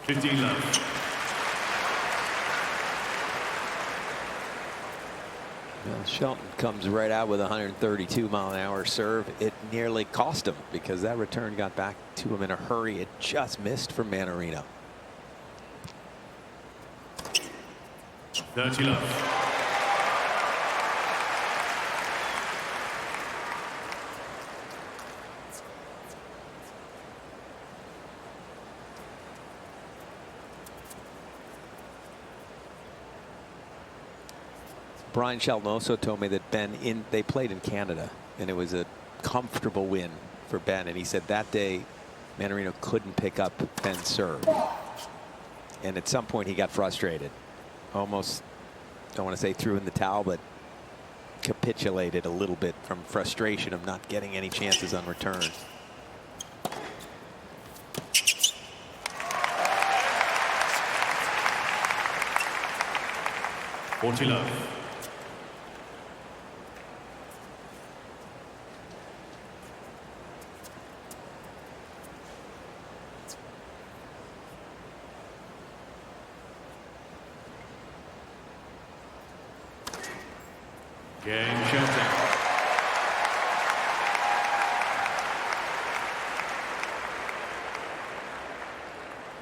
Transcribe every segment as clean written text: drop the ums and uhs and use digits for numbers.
15 love. Well, Shelton comes right out with a 132-mile-an-hour serve. It nearly cost him because that return got back to him in a hurry. It just missed for Mannarino. 30 love. Brian Shelton also told me that they played in Canada and it was a comfortable win for Ben, and he said that day Mannarino couldn't pick up Ben's serve, and at some point he got frustrated, almost, don't want to say threw in the towel, but capitulated a little bit from frustration of not getting any chances on return. love. Ben Shelton.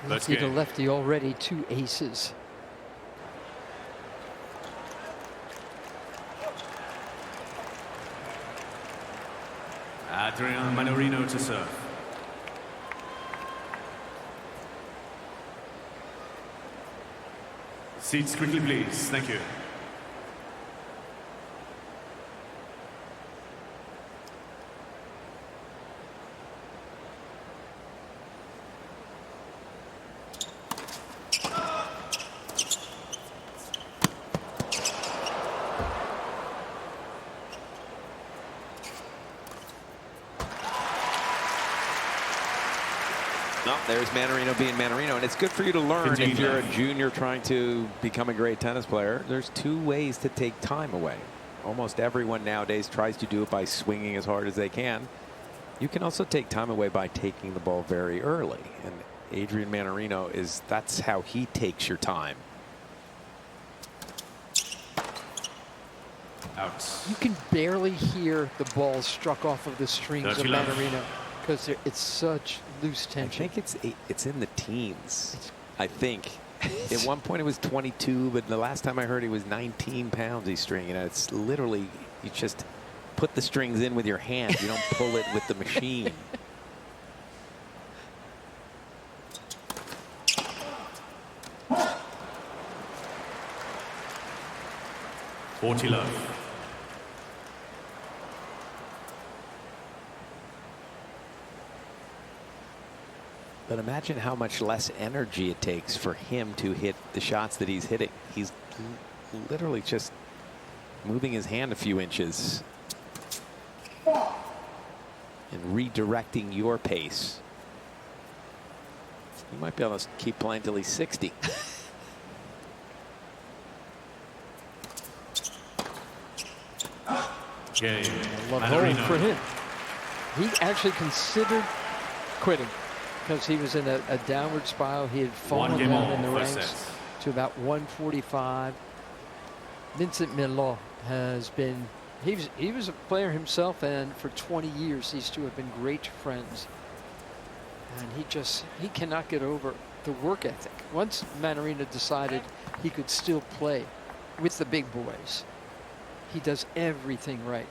Lefty to lefty already, 2 aces. Adrian Mannarino to serve. Seats quickly, please. Thank you. No, there's Mannarino being Mannarino, and it's good for you to learn if you're a junior trying to become a great tennis player. There's 2 ways to take time away. Almost everyone nowadays tries to do it by swinging as hard as they can. You can also take time away by taking the ball very early, and Adrian Mannarino that's how he takes your time. Out. You can barely hear the ball struck off of the strings of Mannarino because it's such loose tension. I think it's in the teens. I think at one point it was 22, but the last time I heard he was 19 pounds he's stringing. It's literally, you just put the strings in with your hand. You don't pull it with the machine. love. But imagine how much less energy it takes for him to hit the shots that he's hitting. He's literally just moving his hand a few inches and redirecting your pace. You might be able to keep playing till he's 60. Game. Love home for him. He actually considered quitting because he was in a downward spiral. He had fallen down in the ranks to about 145. Vincent Milot has been, he was a player himself, and for 20 years these two have been great friends. And he cannot get over the work ethic. Once Mannarino decided he could still play with the big boys, he does everything right.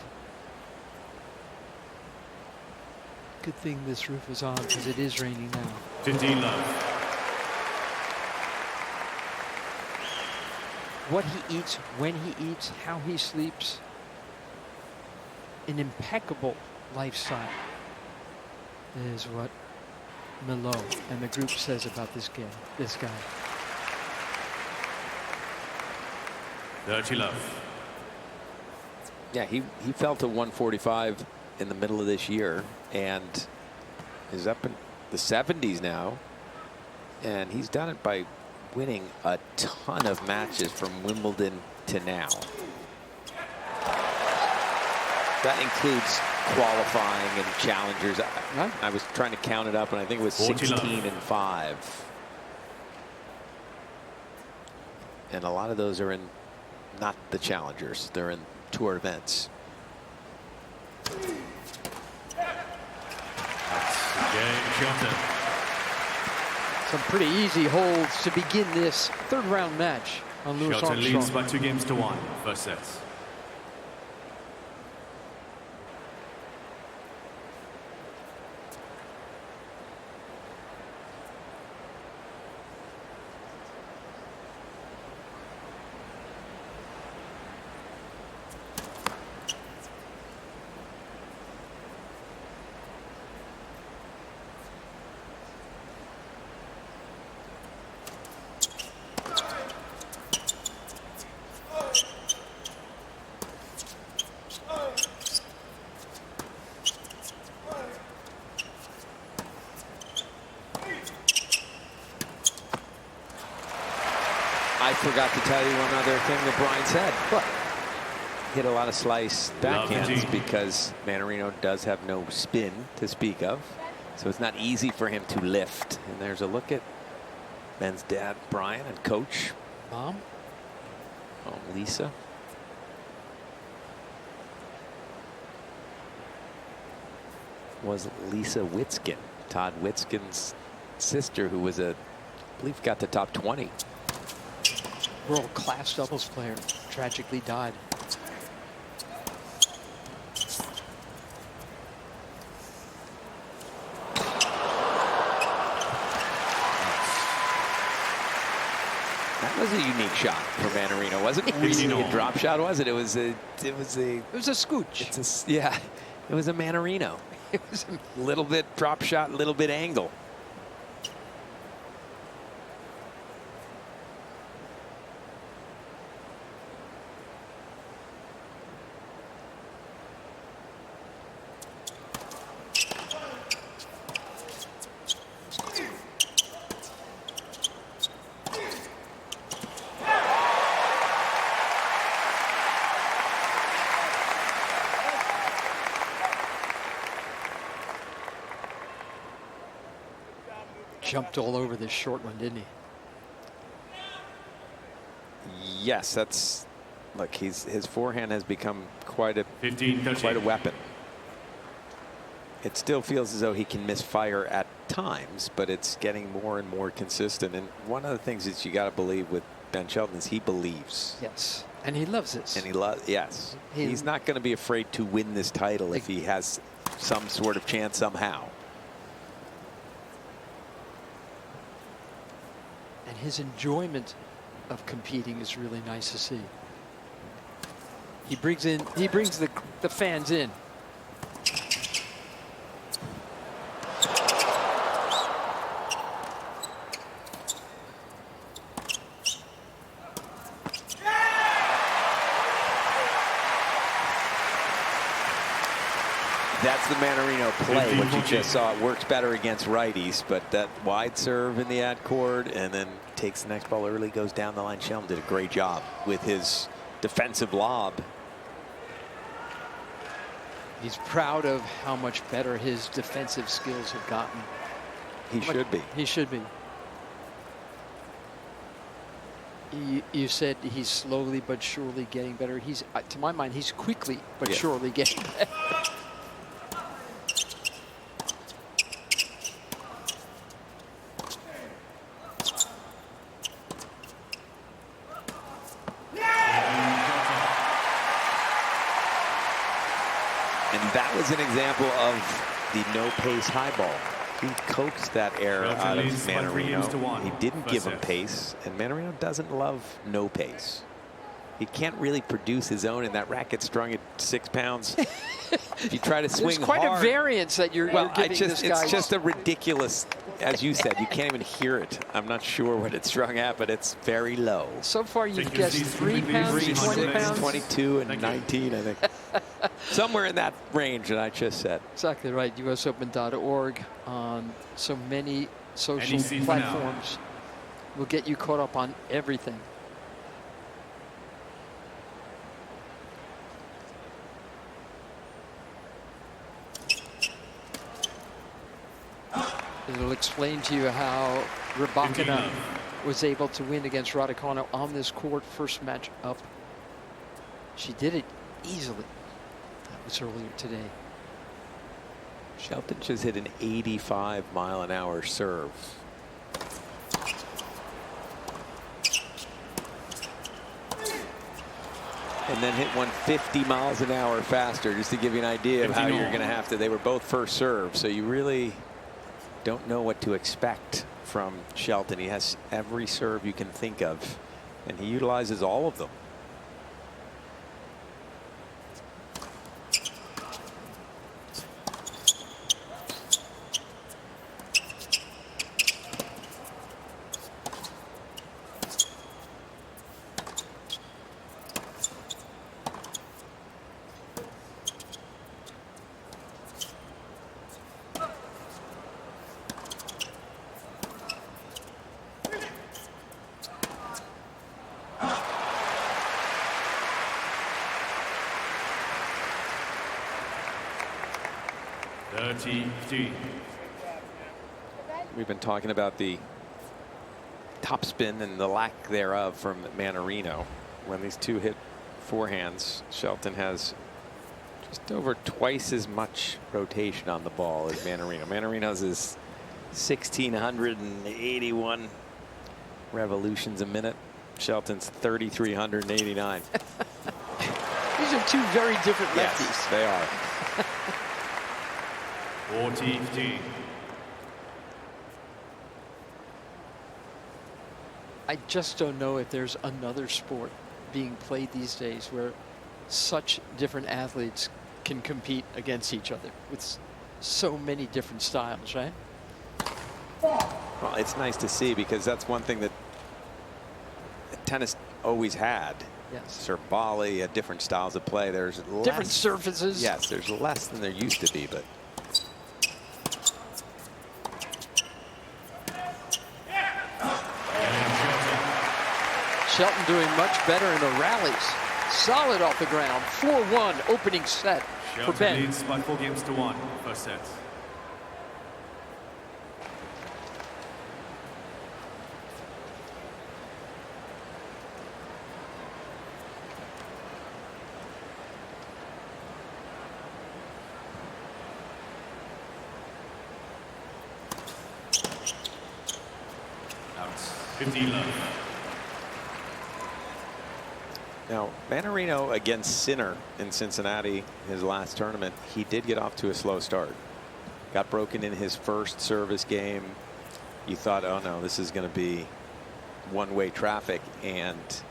Good thing this roof is on because it is raining now. 15 love. What he eats, when he eats, how he sleeps. An impeccable lifestyle is what Milot and the group says about this guy. 30 love. Yeah, he fell to 145 in the middle of this year and is up in the 70s now, and he's done it by winning a ton of matches from Wimbledon to now. That includes qualifying and challengers. I was trying to count it up, and I think it was 16 and 5. And a lot of those are in not the challengers. They're in tour events. Game Shelton. Some pretty easy holds to begin this third round match on Louis Shelton leads Armstrong. by 2-1. First set. I forgot to tell you one other thing that Brian said. What? Hit a lot of slice backhands because Mannarino does have no spin to speak of. So it's not easy for him to lift. And there's a look at Ben's dad, Brian, and coach. Mom? Lisa. Was Lisa Witzkin, Todd Witzkin's sister, who was I believe got to top 20. World-class doubles player, tragically died. That was a unique shot for Mannarino, wasn't it? Really a drop shot, was it? It was a scooch. Yeah, it was a Mannarino. It was A little bit drop shot, a little bit angle. jumped all over this short one, didn't he? Yes, that's look. His forehand has become quite a 15-13. quite a weapon. It still feels as though he can misfire at times, but it's getting more and more consistent. And one of the things that you got to believe with Ben Shelton is he believes. Yes, and he loves this. And he loves. Yes, he's not going to be afraid to win this title if he has some sort of chance somehow. And his enjoyment of competing is really nice to see. He brings the fans in. That's the Mannarino play, what you just saw. It works better against righties, but that wide serve in the ad court and then takes the next ball early, goes down the line. Shelton did a great job with his defensive lob. He's proud of how much better his defensive skills have gotten. He should be. He should be. You said he's slowly but surely getting better. He's, to my mind, he's quickly but surely getting better. That was an example of the no-pace high ball. He coaxed that air out of Mannarino. He didn't give him pace, and Mannarino doesn't love no pace. He can't really produce his own, and that racket strung at 6 pounds. If you try to swing There's quite hard, a variance that you're giving this guy. It's just a ridiculous, as you said, you can't even hear it. I'm not sure what it's strung at, but it's very low. So far, you've guessed 3 pounds, 20 pounds? 22 and 19, I think. Somewhere in that range that I just said. Exactly right. USOpen.org on so many social platforms will get you caught up on everything. It'll explain to you how Rybakina was able to win against Raducanu on this court. First match up. She did it easily. That was earlier today. Shelton just hit an 85-mile-an-hour serve. And then hit one 50 miles an hour faster, just to give you an idea of how you're going to have to. They were both first serve, so you really don't know what to expect from Shelton. He has every serve you can think of, and he utilizes all of them. We've been talking about the topspin and the lack thereof from Mannarino. When these two hit forehands, Shelton has just over twice as much rotation on the ball as Mannarino. Mannarino's is 1,681 revolutions a minute. Shelton's 3,389. These are two very different lefties. Yes, they are. 40-15. I just don't know if there's another sport being played these days where such different athletes can compete against each other with so many different styles, right? Well, it's nice to see, because that's one thing that tennis always had. Yes. Serve volley, different styles of play. There's less, different surfaces. Yes, there's less than there used to be, but Shelton doing much better in the rallies. Solid off the ground. 4-1 opening set for Ben. Leads by 4-1, first set. Out. 15 love. now Mannarino against Sinner in Cincinnati, his last tournament, he did get off to a slow start. Got broken in his first service game. You thought, oh no, this is going to be one-way traffic, and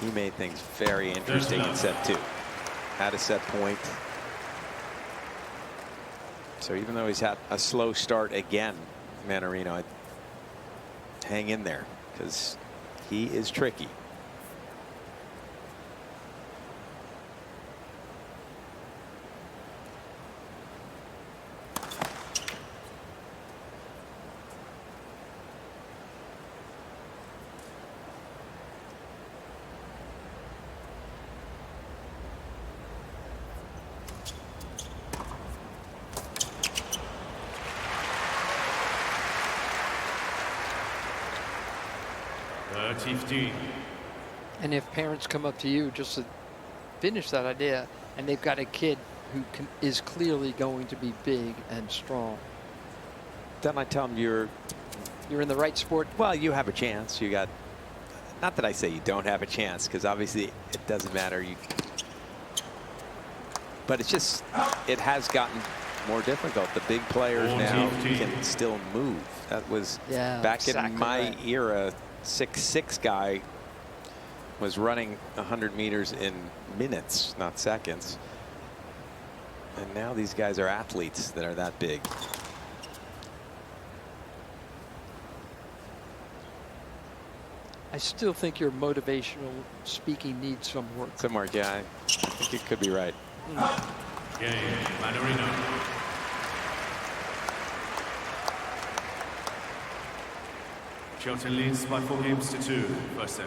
he made things very interesting in set two. Had a set point. So even though he's had a slow start again, Mannarino, I'd hang in there, because he is tricky. And if parents come up to you just to finish that idea, and they've got a kid who is clearly going to be big and strong, then I tell them you're in the right sport. Well, you have a chance. You got, not that I say you don't have a chance, because obviously it doesn't matter. But it's just, it has gotten more difficult. The big players now can still move. That was back in my era. 6'6" guy was running 100 meters in minutes, not seconds. And now these guys are athletes that are that big. I still think your motivational speaking needs some work. Some work, yeah. I think you could be right. Game, Mannarino. Shelton leads by 4-2, first set.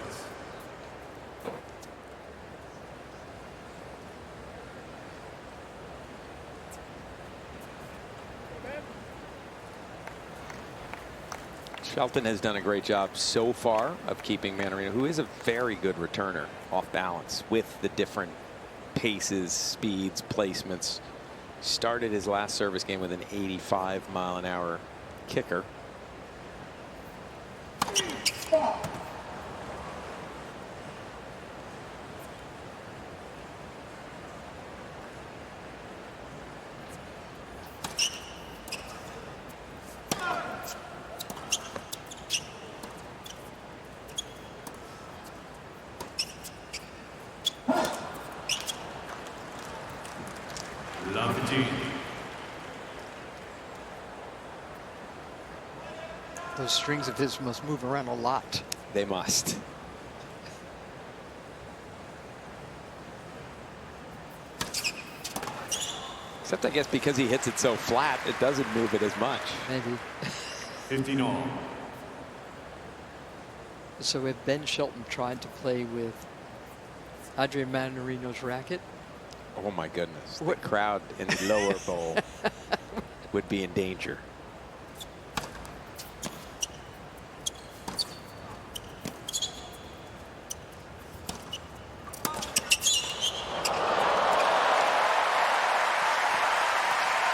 Shelton has done a great job so far of keeping Mannarino, who is a very good returner, off balance with the different paces, speeds, placements. Started his last service game with an 85-mile-an-hour kicker. Those strings of his must move around a lot. They must. Except I guess because he hits it so flat, it doesn't move it as much. Maybe. 15 all. So if Ben Shelton tried to play with Adrian Mannarino's racket. Oh my goodness. The crowd in the lower bowl would be in danger.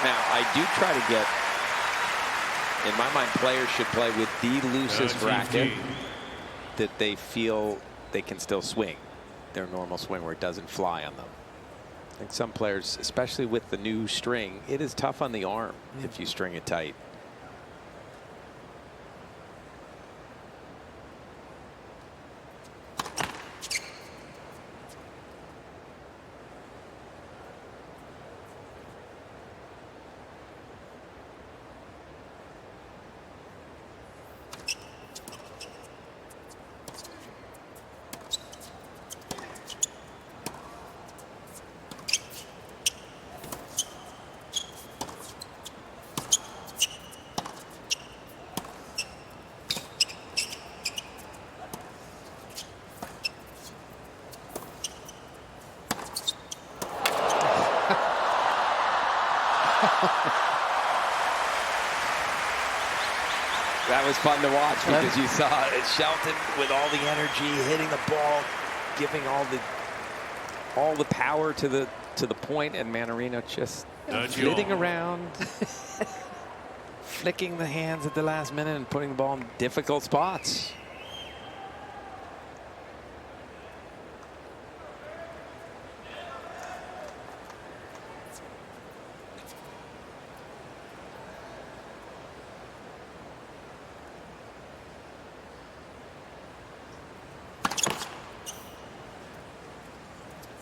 Now, I do try to get, in my mind, players should play with the loosest racket that they feel they can still swing their normal swing where it doesn't fly on them. I think some players, especially with the new string, it is tough on the arm if you string it tight. That was fun to watch because you saw Shelton with all the energy, hitting the ball, giving all the power to the point, and Mannarino just flitting around, flicking the hands at the last minute and putting the ball in difficult spots.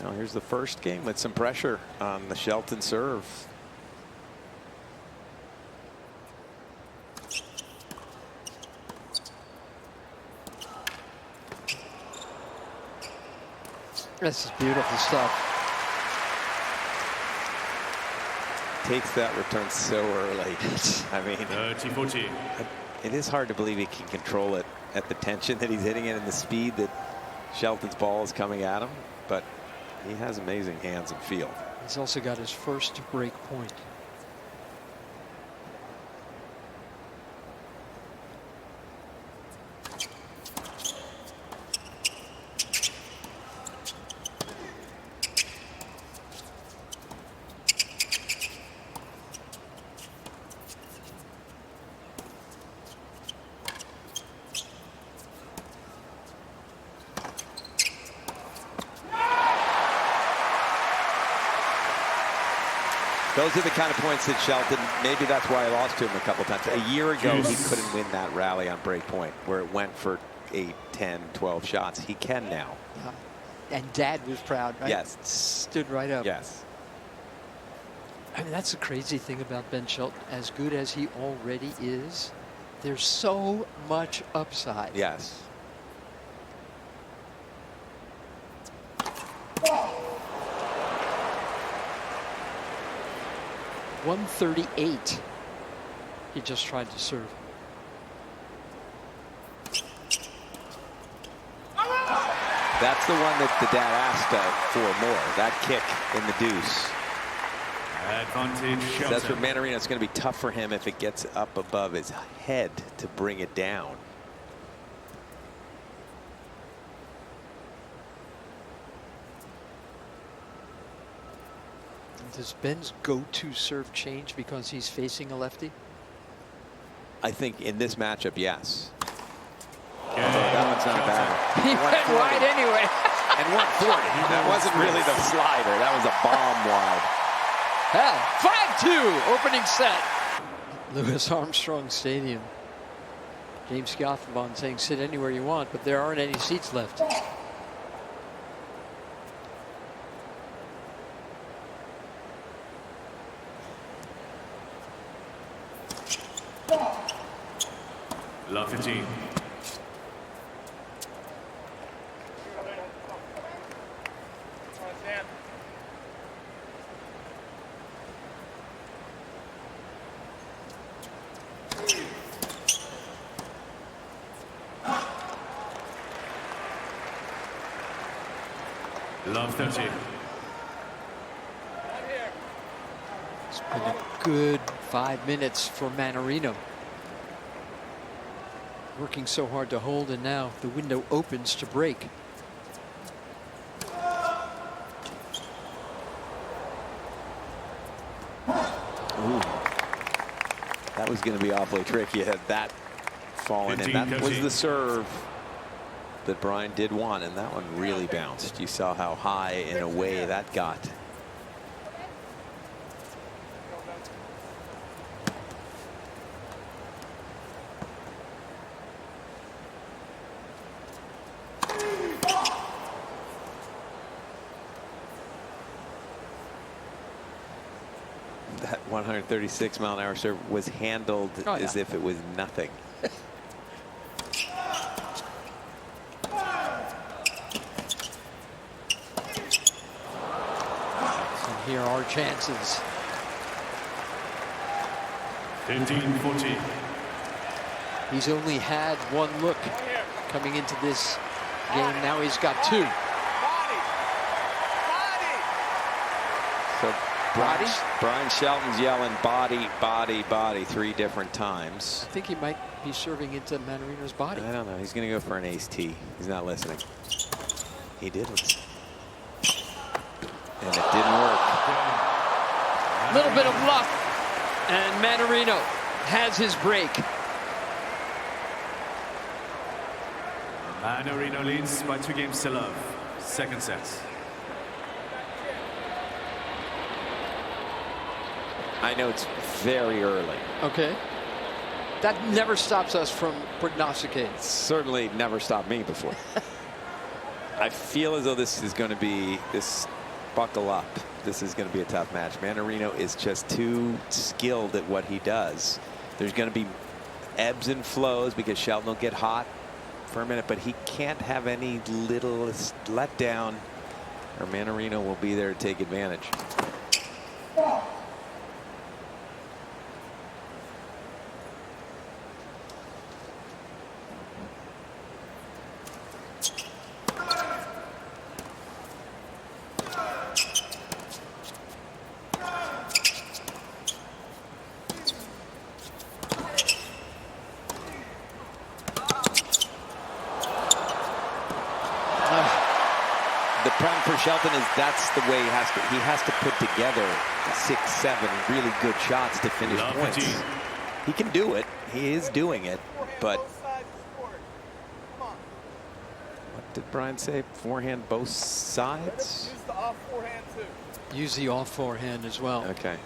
Now here's the first game with some pressure on the Shelton serve. This is beautiful stuff. Takes that return so early. I mean, 30-40. it is hard to believe he can control it at the tension that he's hitting it and the speed that Shelton's ball is coming at him, but he has amazing hands and feel. He's also got his first break point. Those are the kind of points that Shelton, maybe that's why I lost to him a couple times. A year ago, he couldn't win that rally on break point where it went for 8, 10, 12 shots. He can now. And Dad was proud, right? Yes. Stood right up. Yes. I mean, that's the crazy thing about Ben Shelton. As good as he already is, there's so much upside. Yes. 138. He just tried to serve. That's the one that the dad asked for more. That kick in the deuce. Advantage Shelton. That's for Mannarino. It's going to be tough for him if it gets up above his head to bring it down. Does Ben's go-to serve change because he's facing a lefty? I think in this matchup, yes. Yeah. That one's not bad. He went wide anyway. And 140. That wasn't really the slider. That was a bomb wide. Hell, 5-2 opening set. Louis Armstrong Stadium. James Gothenbond saying sit anywhere you want, but there aren't any seats left. Love 15. Love 30. It's been a good 5 minutes for Mannarino. Working so hard to hold, and now the window opens to break. Ooh. That was going to be awfully tricky. Had that fallen in. That was the serve that Brian did want, and that one really bounced. You saw how high and away that got. That 136-mile-an-hour serve was handled as if it was nothing. Here are chances. 15-14. He's only had one look coming into this game. Now he's got two. So Brian Shelton's yelling body, body, body 3 different times. I think he might be serving into Mannarino's body. I don't know. He's going to go for an ace T. He's not listening. He didn't. And it didn't work. A little bit of luck, and Mannarino has his break. Mannarino leads by 2 games to love. Second set. I know it's very early. Okay. That never stops us from prognosticating. Certainly never stopped me before. I feel as though this is going to be this. Buckle up. This is going to be a tough match. Mannarino is just too skilled at what he does. There's going to be ebbs and flows because Shelton will get hot for a minute, but he can't have any littlest letdown, or Mannarino will be there to take advantage. The problem for Shelton is that's the way he has to put together 6, 7 really good shots to finish points. He can do it. He is doing it, but what did Brian say? Forehand both sides? Use the off forehand too. Use the off forehand as well. Okay.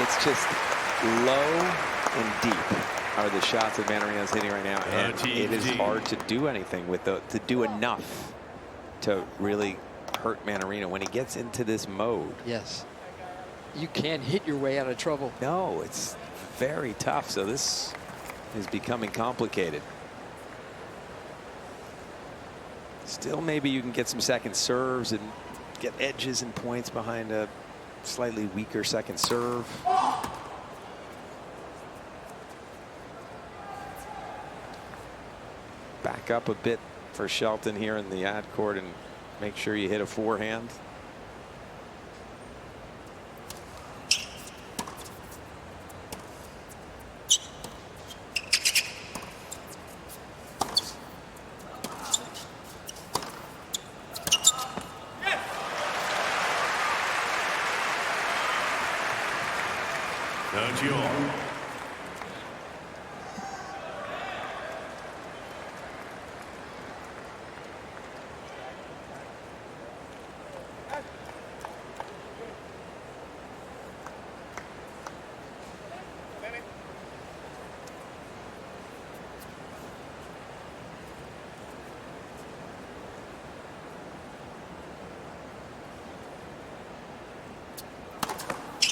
It's just low and deep are the shots that Mannarino's hitting right now, and it is hard to do anything with to do enough to really hurt Mannarino when he gets into this mode. Yes. You can't hit your way out of trouble. No, it's very tough. So this is becoming complicated. Still, maybe you can get some second serves and get edges and points behind a slightly weaker second serve. Back up a bit for Shelton here in the ad court and make sure you hit a forehand.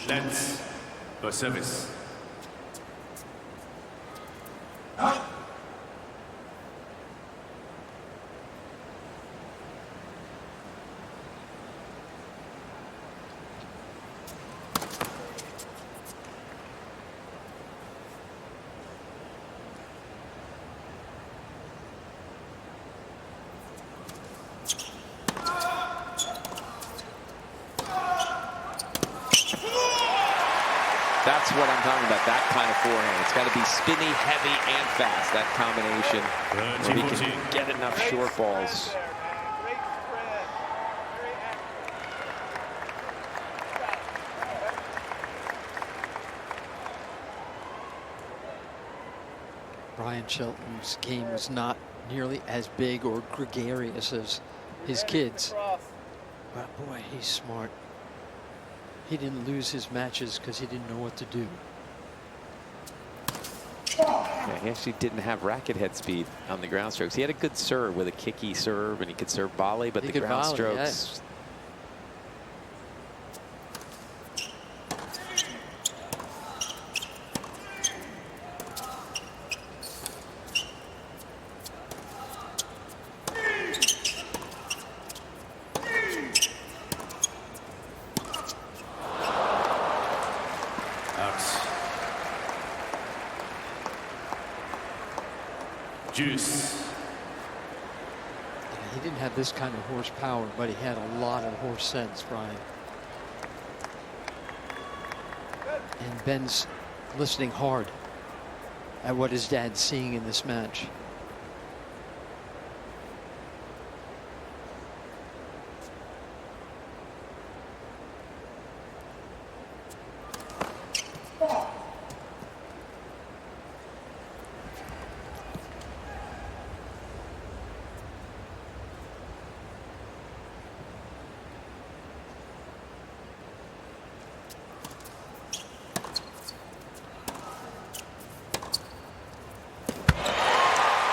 Lens for service. That's what I'm talking about, that kind of forehand. It's got to be spinny, heavy, and fast. That combination where he can get enough short balls. Brian Shelton's game was not nearly as big or gregarious as his kids. But boy, he's smart. He didn't lose his matches because he didn't know what to do. Yeah, he actually didn't have racket head speed on the ground strokes. He had a good serve with a kicky serve, and he could serve volley, but the ground strokes. Juice. He didn't have this kind of horsepower, but he had a lot of horse sense, Brian. And Ben's listening hard at what his dad's seeing in this match.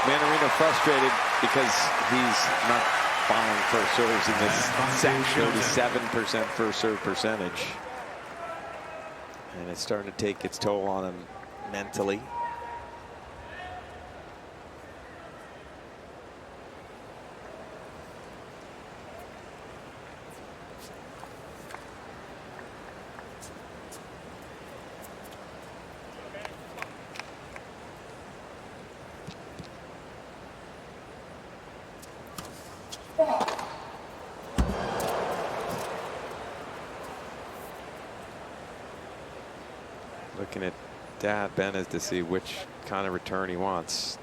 Mannarino frustrated because he's not following first serves in this set. 37% first serve percentage. And it's starting to take its toll on him mentally. Looking at Dad, Ben, is to see which kind of return he wants.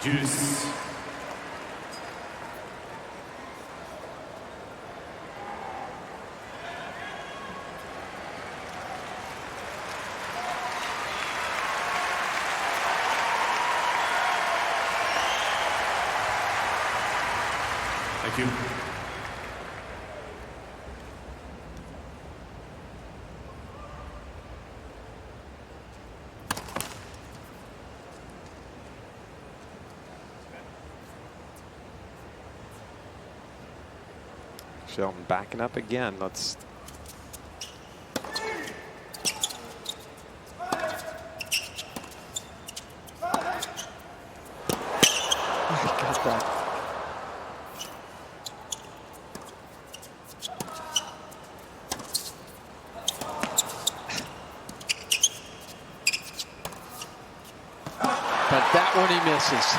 Juice. Thank you. Shelton backing up again. Let's. Got that. But that one he misses.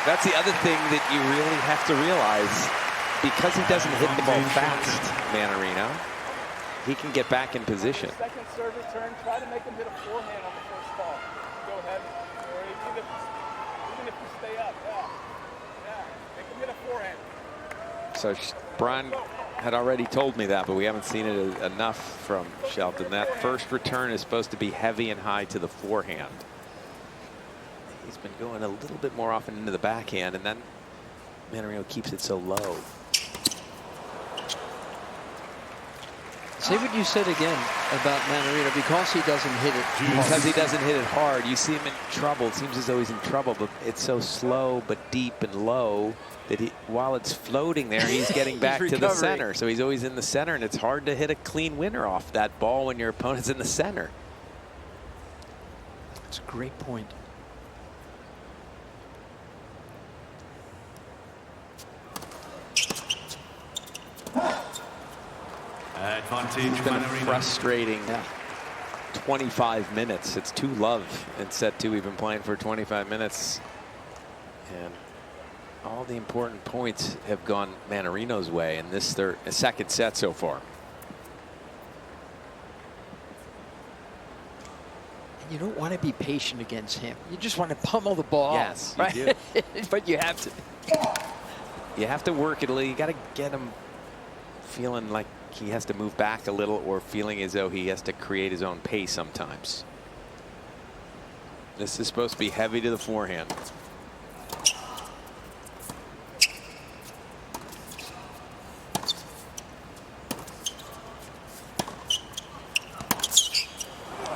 That's the other thing that you really have to realize. Because he doesn't hit the ball fast, Mannarino, he can get back in position. Second serve return, try to make him hit a forehand on the first ball. Go ahead. Or even if you stay up, yeah. Make him hit a forehand. So Brian had already told me that, but we haven't seen it enough from Shelton. That first return is supposed to be heavy and high to the forehand. He's been going a little bit more often into the backhand, and then Mannarino keeps it so low. Say what you said again about Mannarino, because he doesn't hit it. Because he doesn't hit it hard, you see him in trouble. It seems as though he's in trouble, but it's so slow but deep and low that while it's floating there, he's getting back to the center. So he's always in the center, and it's hard to hit a clean winner off that ball when your opponent's in the center. That's a great point. Advantage, It's been a Mannarino. frustrating 25 minutes. It's 2-love in set 2. We've been playing for 25 minutes. And all the important points have gone Mannarino's way in this second set so far. You don't want to be patient against him. You just want to pummel the ball. Yes, right? you do. But you have to. You have to work it a little. You got to get him feeling like he has to move back a little, or feeling as though he has to create his own pace sometimes. This is supposed to be heavy to the forehand.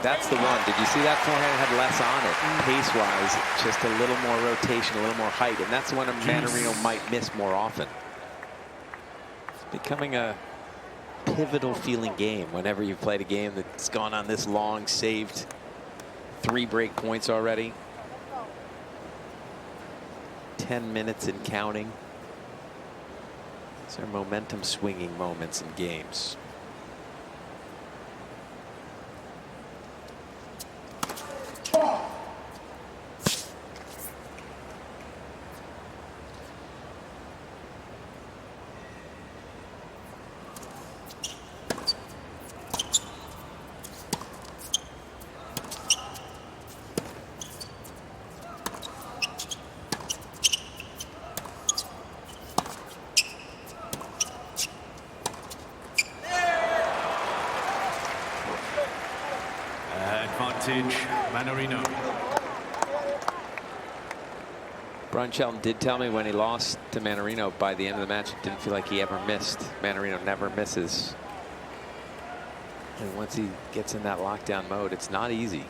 That's the one. Did you see that forehand had less on it? Pace-wise, just a little more rotation, a little more height, and that's one Mannarino might miss more often. It's becoming a pivotal feeling game whenever you've played a game that's gone on this long, saved 3 break points already. 10 minutes and counting. These are momentum swinging moments in games. Advantage, Mannarino. Ben Shelton did tell me when he lost to Mannarino by the end of the match, it didn't feel like he ever missed. Mannarino never misses. And once he gets in that lockdown mode, it's not easy.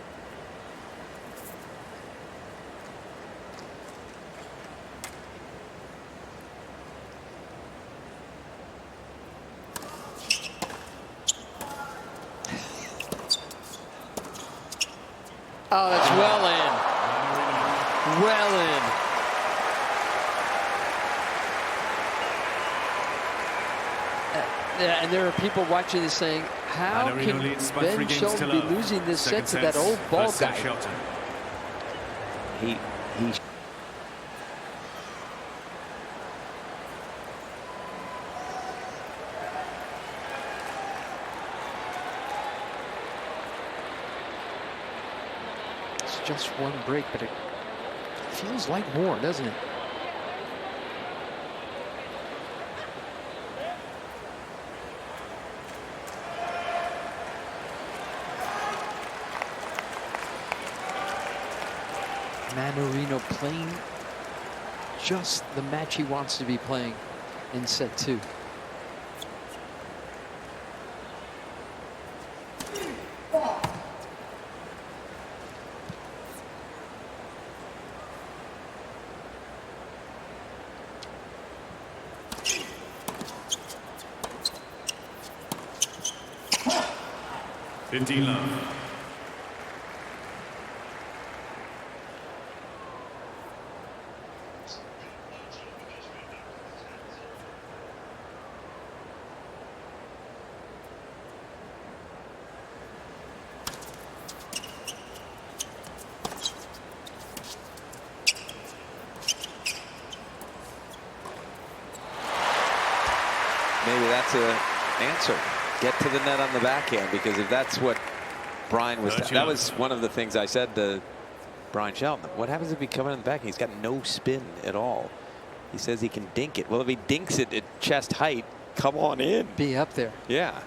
Oh, that's well in. Well in. Yeah, and there are people watching this saying, how Mannarino can leads by 3 Ben games Shelton to be love. losing this set Second to that set, old ball first set, guy? Shelton. He It's just one break, but it feels like more, doesn't it? Mannarino playing just the match he wants to be playing in set 2. Love. Maybe that's an answer. Get to the net on the backhand, because if that's what Brian was, that was one of the things I said to Brian Shelton. What happens if he comes in the backhand? He's got no spin at all. He says he can dink it. Well, if he dinks it at chest height, come on in. Be up there. Yeah.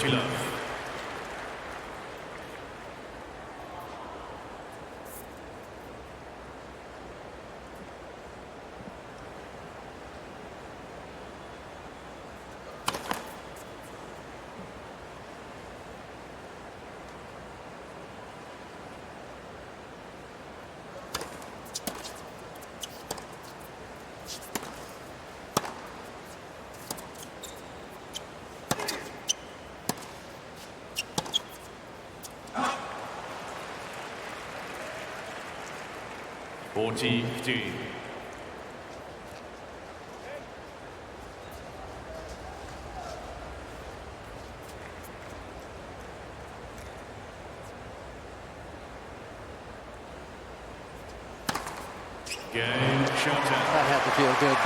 Love. Game, Shelton. That had to feel good.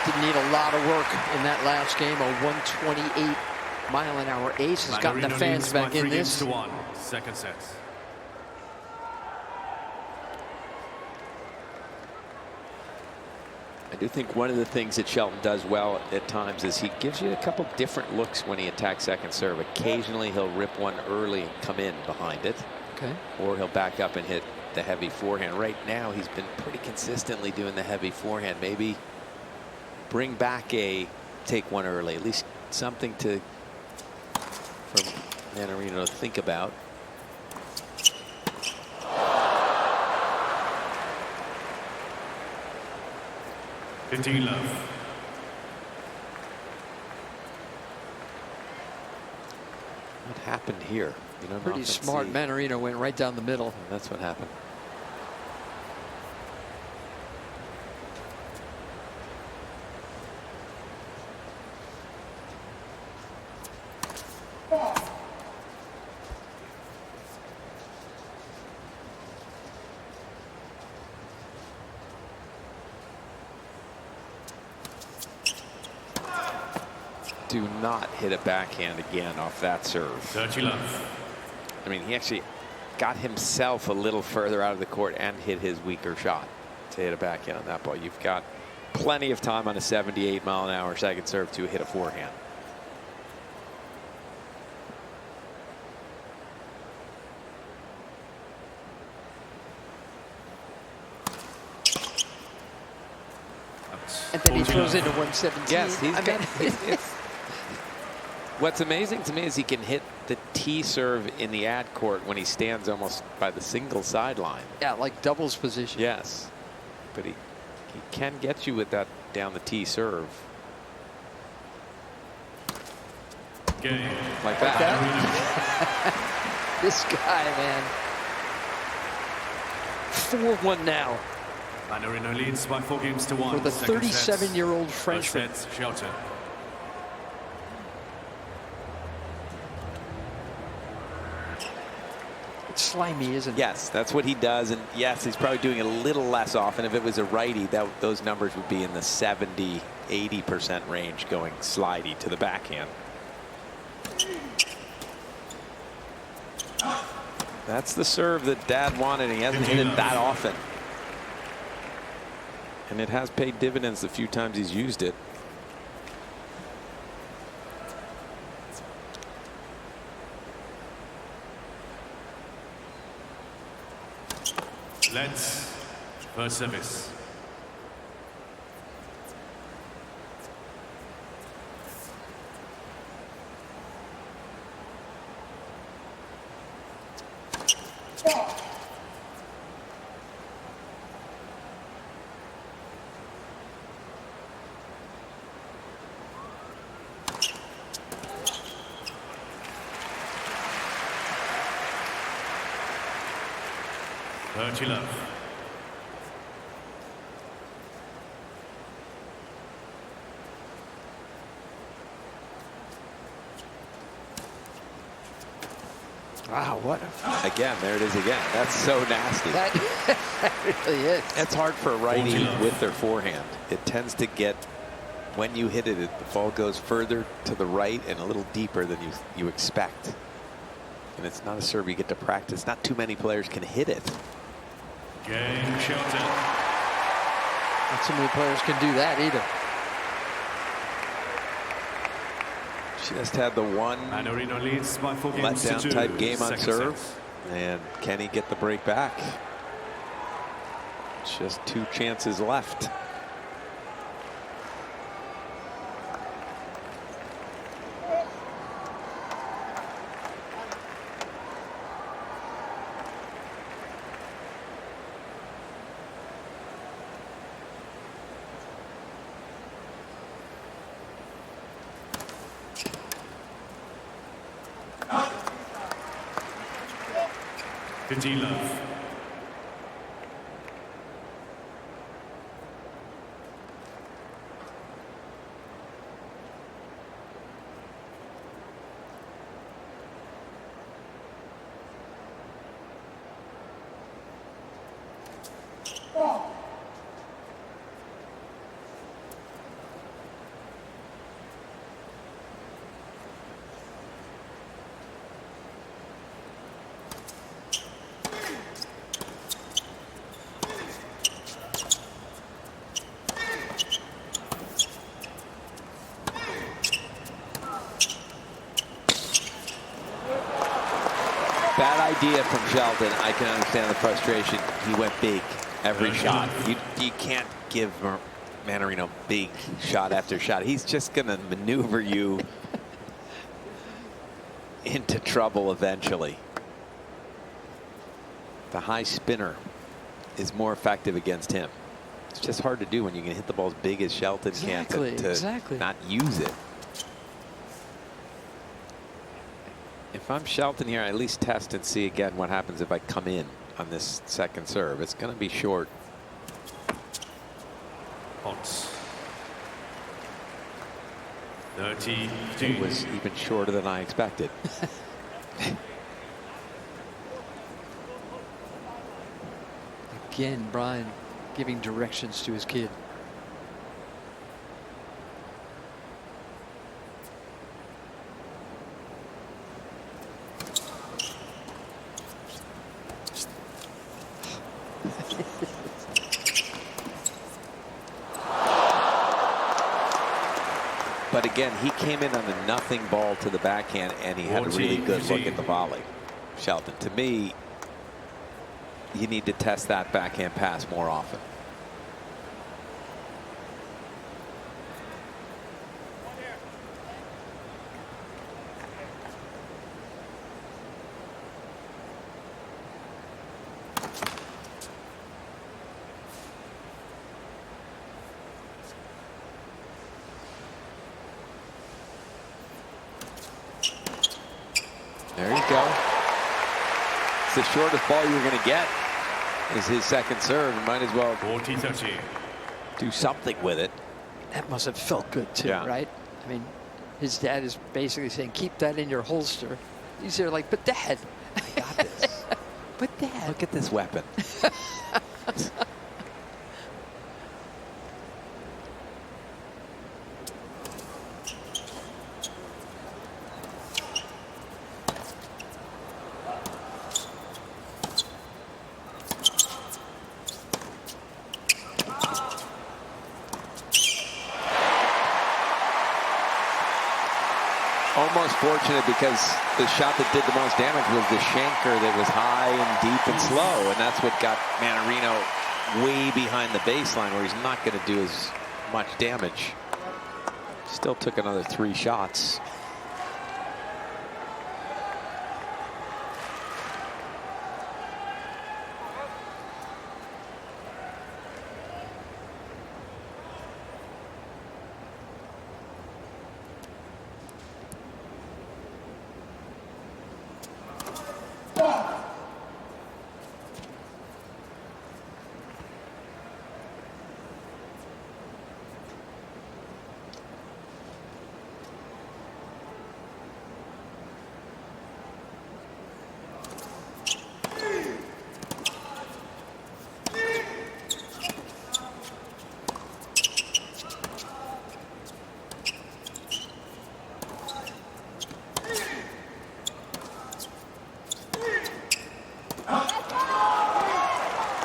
Didn't need a lot of work in that last game. A 128-mile-an-hour ace has gotten the fans back in this. 3-1, second set. I do think one of the things that Shelton does well at times is he gives you a couple different looks when he attacks second serve. Occasionally he'll rip one early and come in behind it. Okay. Or he'll back up and hit the heavy forehand. Right now he's been pretty consistently doing the heavy forehand. Maybe bring back a take one early, at least something for Mannarino to think about. Love. What happened here? You know, pretty smart. Mannarino went right down the middle. That's what happened. Do not hit a backhand again off that serve. Love. I mean, he actually got himself a little further out of the court and hit his weaker shot to hit a backhand on that ball. You've got plenty of time on a 78-mile-an-hour second serve to hit a forehand. And then he throws into 117. Yes, he's got. What's amazing to me is he can hit the tee serve in the ad court when he stands almost by the single sideline. Yeah, like doubles position. Yes, but he can get you with that down the tee serve. Game. Like that. This guy, man. 4-1 now. Mannarino leads by 4-1 For the 37-year-old Frenchman. Shelton. It's slimy, isn't it? Yes, that's what he does, and yes, he's probably doing it a little less often. If it was a righty, those numbers would be in the 70–80% range, going slidey to the backhand. That's the serve that Dad wanted. He hasn't hit it that often. And it has paid dividends the few times he's used it. Let's first service. Love. Wow, what again, there it is again. That's so nasty. That really is. That's hard for a righty with their forehand. It tends to get, when you hit it, the ball goes further to the right and a little deeper than you expect. And it's not a serve you get to practice. Not too many players can hit it. Ben Shelton. Not so many players can do that either. Just had the one Mannarino leads by 4 games to 2. letdown type game on Second serve. set. And can he get the break back? Just 2 chances left. Love. Bad idea from Shelton. I can understand the frustration. He went big every shot. You can't give Mannarino big shot after shot. He's just going to maneuver you into trouble eventually. The high spinner is more effective against him. It's just hard to do when you can hit the ball as big as Shelton can to not use it. If I'm Shelton here, I at least test and see again what happens if I come in on this second serve. It's going to be short. Hot. 30. It was even shorter than I expected. Again, Brian giving directions to his kid. But again, he came in on a nothing ball to the backhand, and he had a really good look at the volley. Shelton, to me, you need to test that backhand pass more often. There you go. It's the shortest ball you're going to get is his second serve. You might as well 40-30. do something with it. That must have felt good too, right? I mean, his dad is basically saying, keep that in your holster. He's there like, but Dad. I got this. But Dad. Look at this weapon. almost fortunate because the shot that did the most damage was the shanker that was high and deep and slow, and that's what got Mannarino way behind the baseline where he's not going to do as much damage. Still took another 3 shots.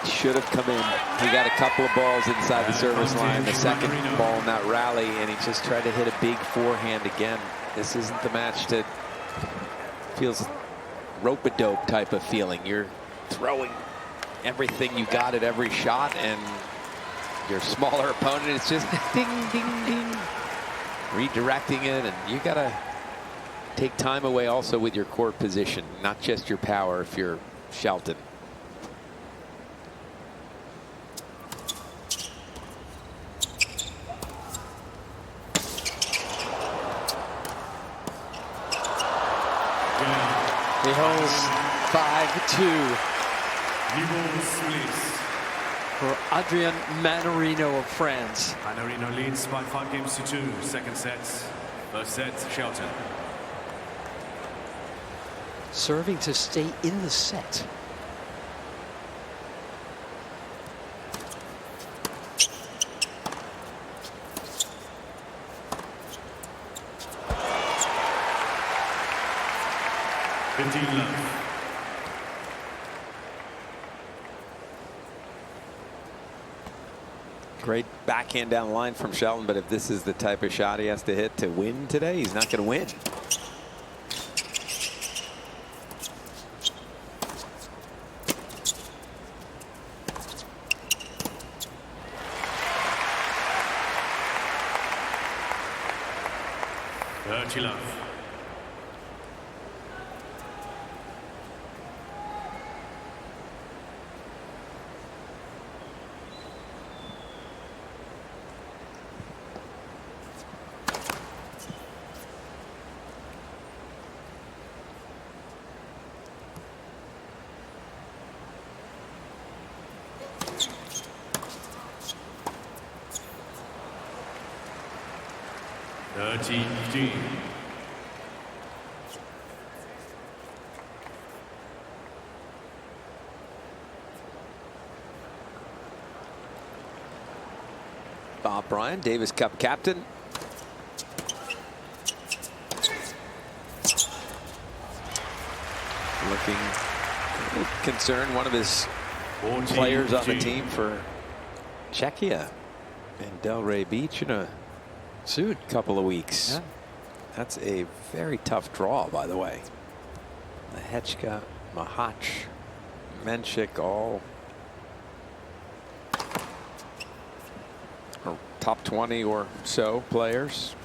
Should have come in. He got a couple of balls inside the service line, the second ball in that rally, and he just tried to hit a big forehand again. This isn't the match that feels rope-a-dope type of feeling. You're throwing everything you got at every shot, and your smaller opponent is just ding, ding, ding, redirecting it, and you got to take time away also with your court position, not just your power if you're Shelton. He holds 5-2 for Adrian Mannarino of France. Mannarino leads by 5 games to 2. Second set. First set, Shelton. Serving to stay in the set. Great backhand down the line from Shelton, but if this is the type of shot he has to hit to win today, he's not going to win. Love. Bob Bryan, Davis Cup captain. Looking concerned. One of his players on the team for Czechia and Delray Beach in a soon couple of weeks. Yeah. That's a very tough draw, by the way. Mahechka, Mahach, Menchik, all top 20 or so players.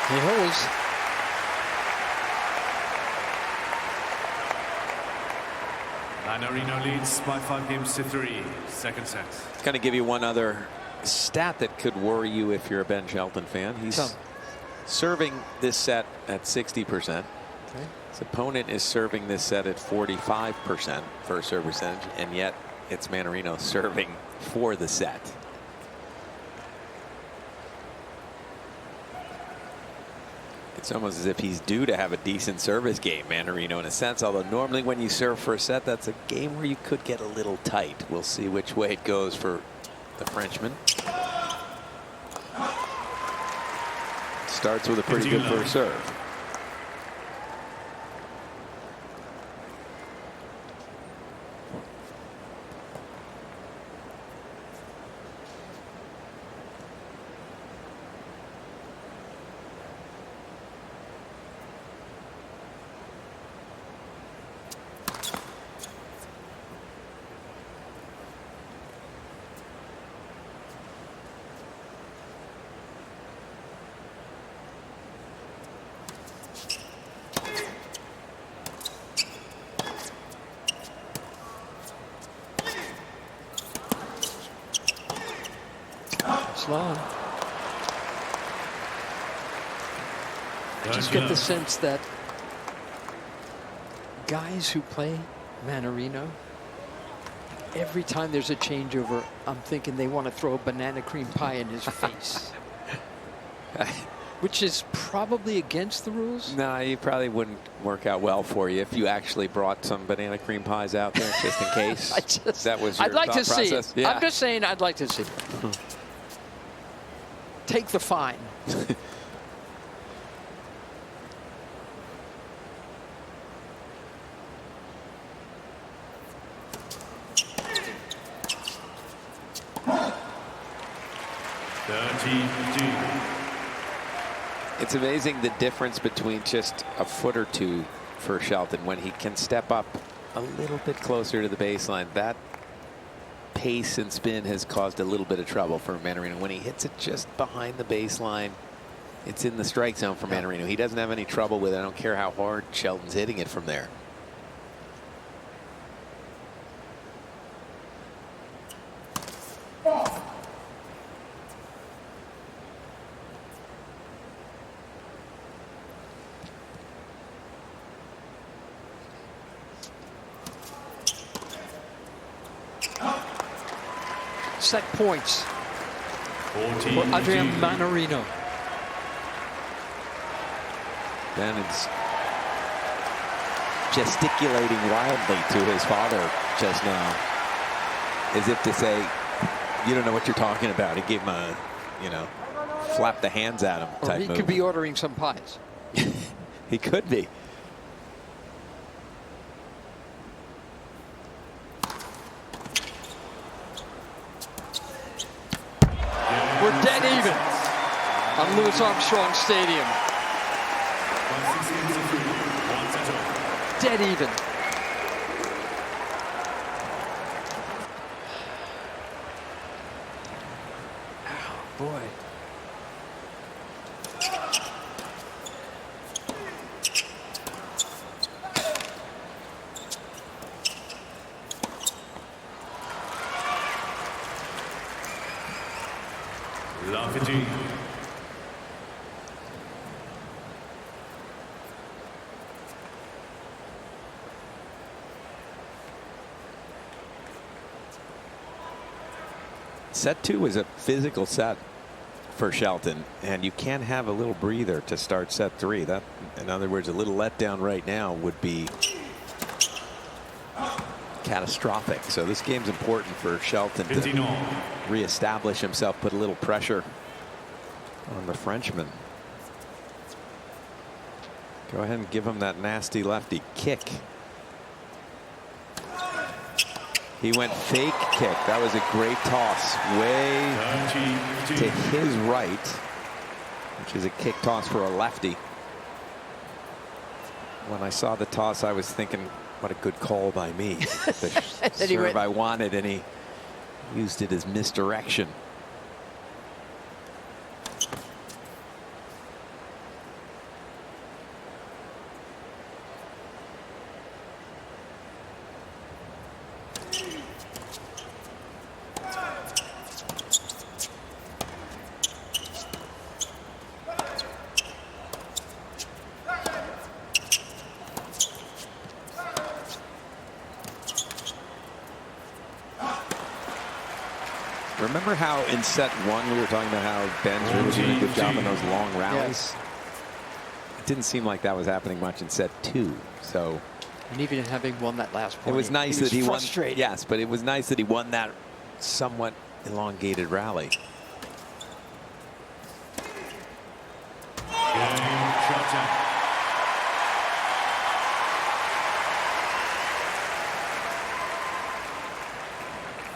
He holds. Mannarino leads by 5 games to 3. Second set. Going to give you one other stat that could worry you if you're a Ben Shelton fan. He's serving this set at 60%. Okay. His opponent is serving this set at 45% first serve percentage, and yet it's Mannarino serving for the set. It's almost as if he's due to have a decent service game, Mannarino, in a sense, although normally when you serve for a set, that's a game where you could get a little tight. We'll see which way it goes for the Frenchman. Starts with a pretty good first serve. Long. I just get the sense that guys who play Mannarino, every time there's a changeover, I'm thinking they want to throw a banana cream pie in his face. Which is probably against the rules. No, you probably wouldn't work out well for you if you actually brought some banana cream pies out there just in case. That was your I'd like to thought see process. it. Yeah. I'm just saying I'd like to see it. Take the fine. It's amazing the difference between just a foot or two for Shelton when he can step up a little bit closer to the baseline. That pace and spin has caused a little bit of trouble for Mannarino. When he hits it just behind the baseline, it's in the strike zone for Mannarino. He doesn't have any trouble with it. I don't care how hard Shelton's hitting it from there. Set points for Adrian Mannarino. Ben is gesticulating wildly to his father just now, as if to say, you don't know what you're talking about. He gave him a, flap the hands at him type Or he move. could be ordering some pies. He could be. We're dead even on Louis Armstrong Stadium. Dead even. Oh, boy. Set two was a physical set for Shelton, and you can have a little breather to start set three. That, in other words, a little letdown right now would be catastrophic. So this game's important for Shelton to reestablish himself, put a little pressure on the Frenchman. Go ahead and give him that nasty lefty kick. He went fake kick. That was a great toss way to his right, which is a kick toss for a lefty. When I saw the toss, I was thinking, what a good call by me. The serve I wanted, and he used it as misdirection. Remember how in set 1 we were talking about how Ben's really doing a good job in those long rallies? Yes. It didn't seem like that was happening much in set 2. So, And even having won that last point, it was nice that he won. frustrated. Yes, but it was nice that he won that somewhat elongated rally.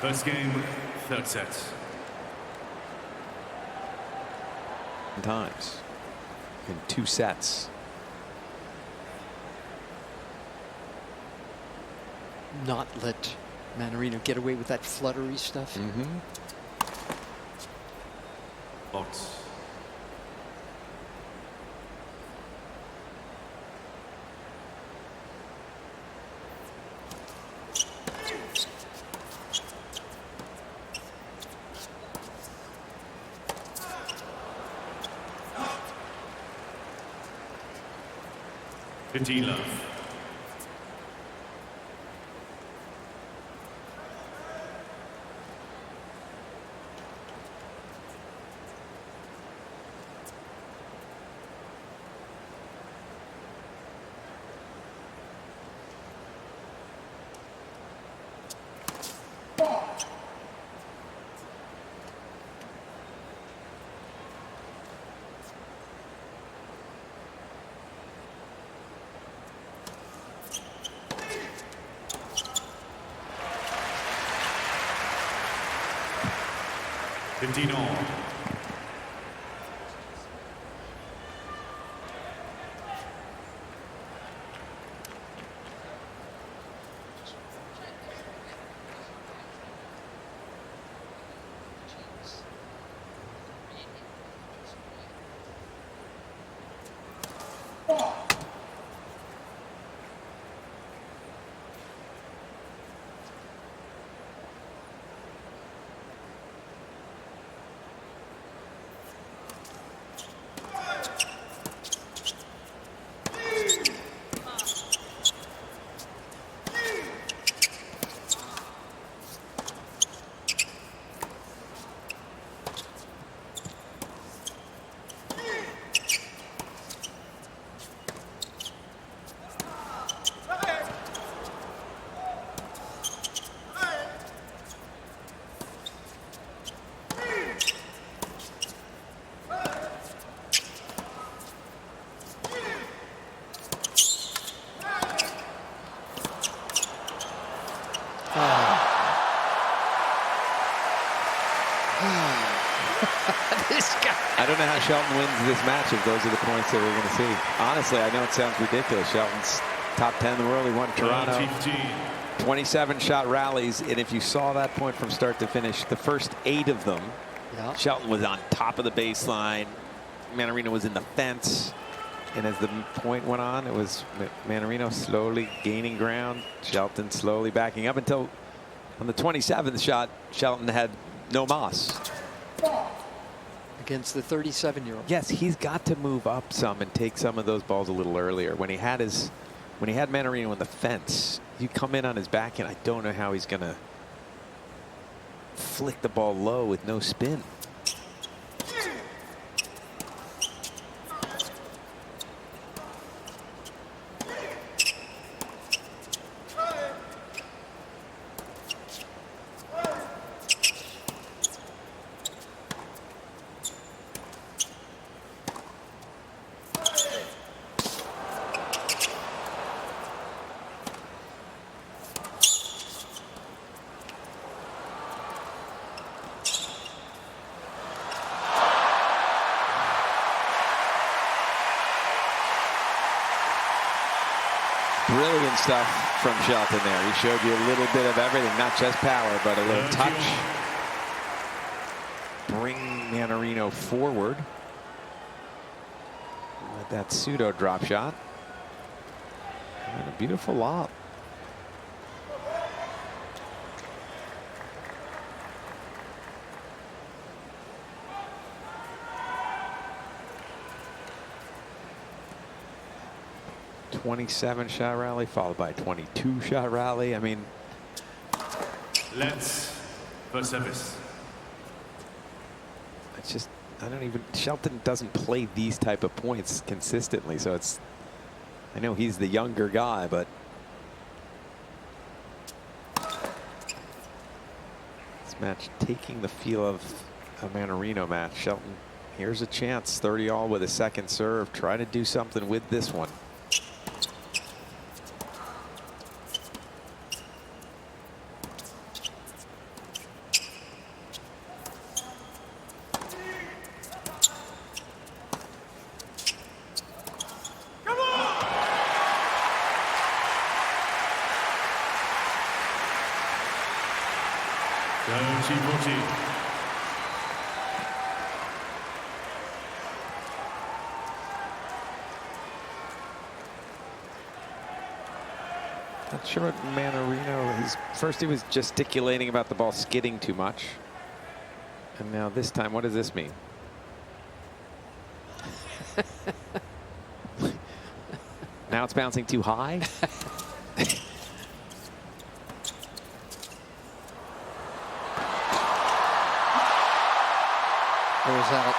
First game, third set. Times in 2 sets. Not let Mannarino get away with that fluttery stuff. Box. Love. This guy. I don't know how Shelton wins this match if those are the points that we're going to see. Honestly, I know it sounds ridiculous. Shelton's top 10 in the world. He won Toronto. 27 shot rallies. And if you saw that point from start to finish, the first 8 of them, Shelton was on top of the baseline. Mannarino was in the fence. And as the point went on, it was Mannarino slowly gaining ground. Shelton slowly backing up until on the 27th shot, Shelton had no moss. Against the 37-year-old. Yes, he's got to move up some and take some of those balls a little earlier. When he had Mannarino in the fence, you come in on his backhand. I don't know how he's going to flick the ball low with no spin. Brilliant stuff from Shelton there. He showed you a little bit of everything, not just power, but a little touch. Bring Mannarino forward with that pseudo drop shot. And a beautiful lob. .27 shot rally followed by 22 shot rally. I mean, let's first service. It's just, I don't even, Shelton doesn't play these type of points consistently. So it's, I know he's the younger guy, but this match taking the feel of a Mannarino match. Shelton, here's a chance, 30-all with a second serve. Try to do something with this one. Not sure what Mannarino, first he was gesticulating about the ball skidding too much. And now this time, what does this mean? Now it's bouncing too high? It was out,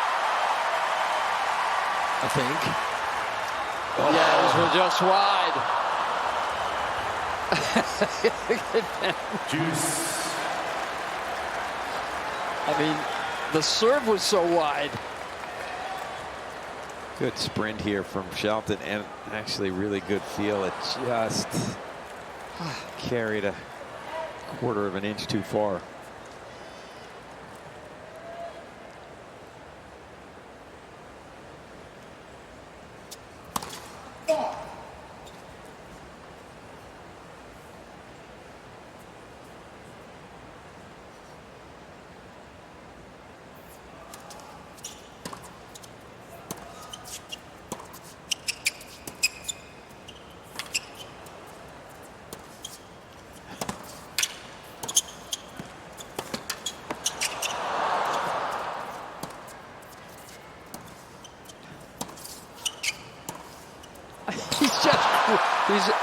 I think. Oh. Yeah, it was just wide. Juice. I mean, the serve was so wide. Good sprint here from Shelton, and actually really good feel. It just carried a quarter of an inch too far.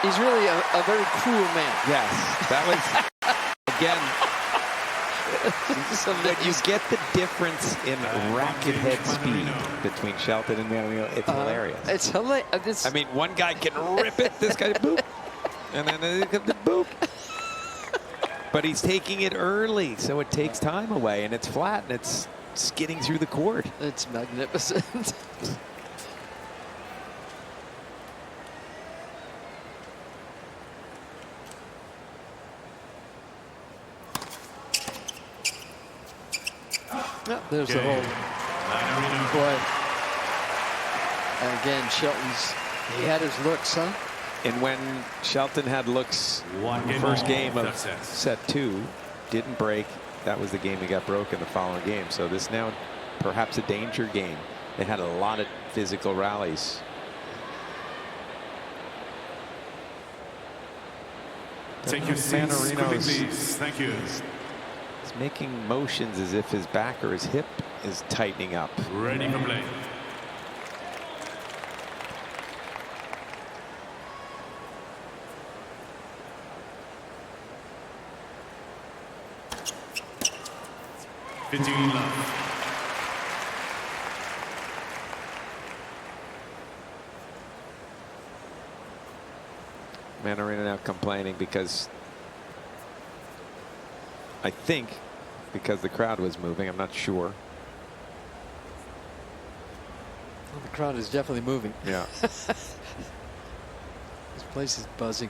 He's really a very cruel man. Yes, that was, again, when you get the difference in racket head speed between Shelton and Mannarino, it's hilarious. It's hilarious. I mean, one guy can rip it, this guy boop, and then the boop. But he's taking it early, so it takes time away, and it's flat, and it's skidding through the court. It's magnificent. Yep, there's the hole. Boy. And again, he had his looks, huh? And when Shelton had looks in the first game of set 2, didn't break, that was the game he got broken the following game. So this now perhaps a danger game. They had a lot of physical rallies. Take your seats quickly, please. Thank you. He's making motions as if his back or his hip is tightening up. Ready for play. Mannarino now complaining because I think because the crowd was moving. I'm not sure. Well, the crowd is definitely moving. Yeah. This place is buzzing.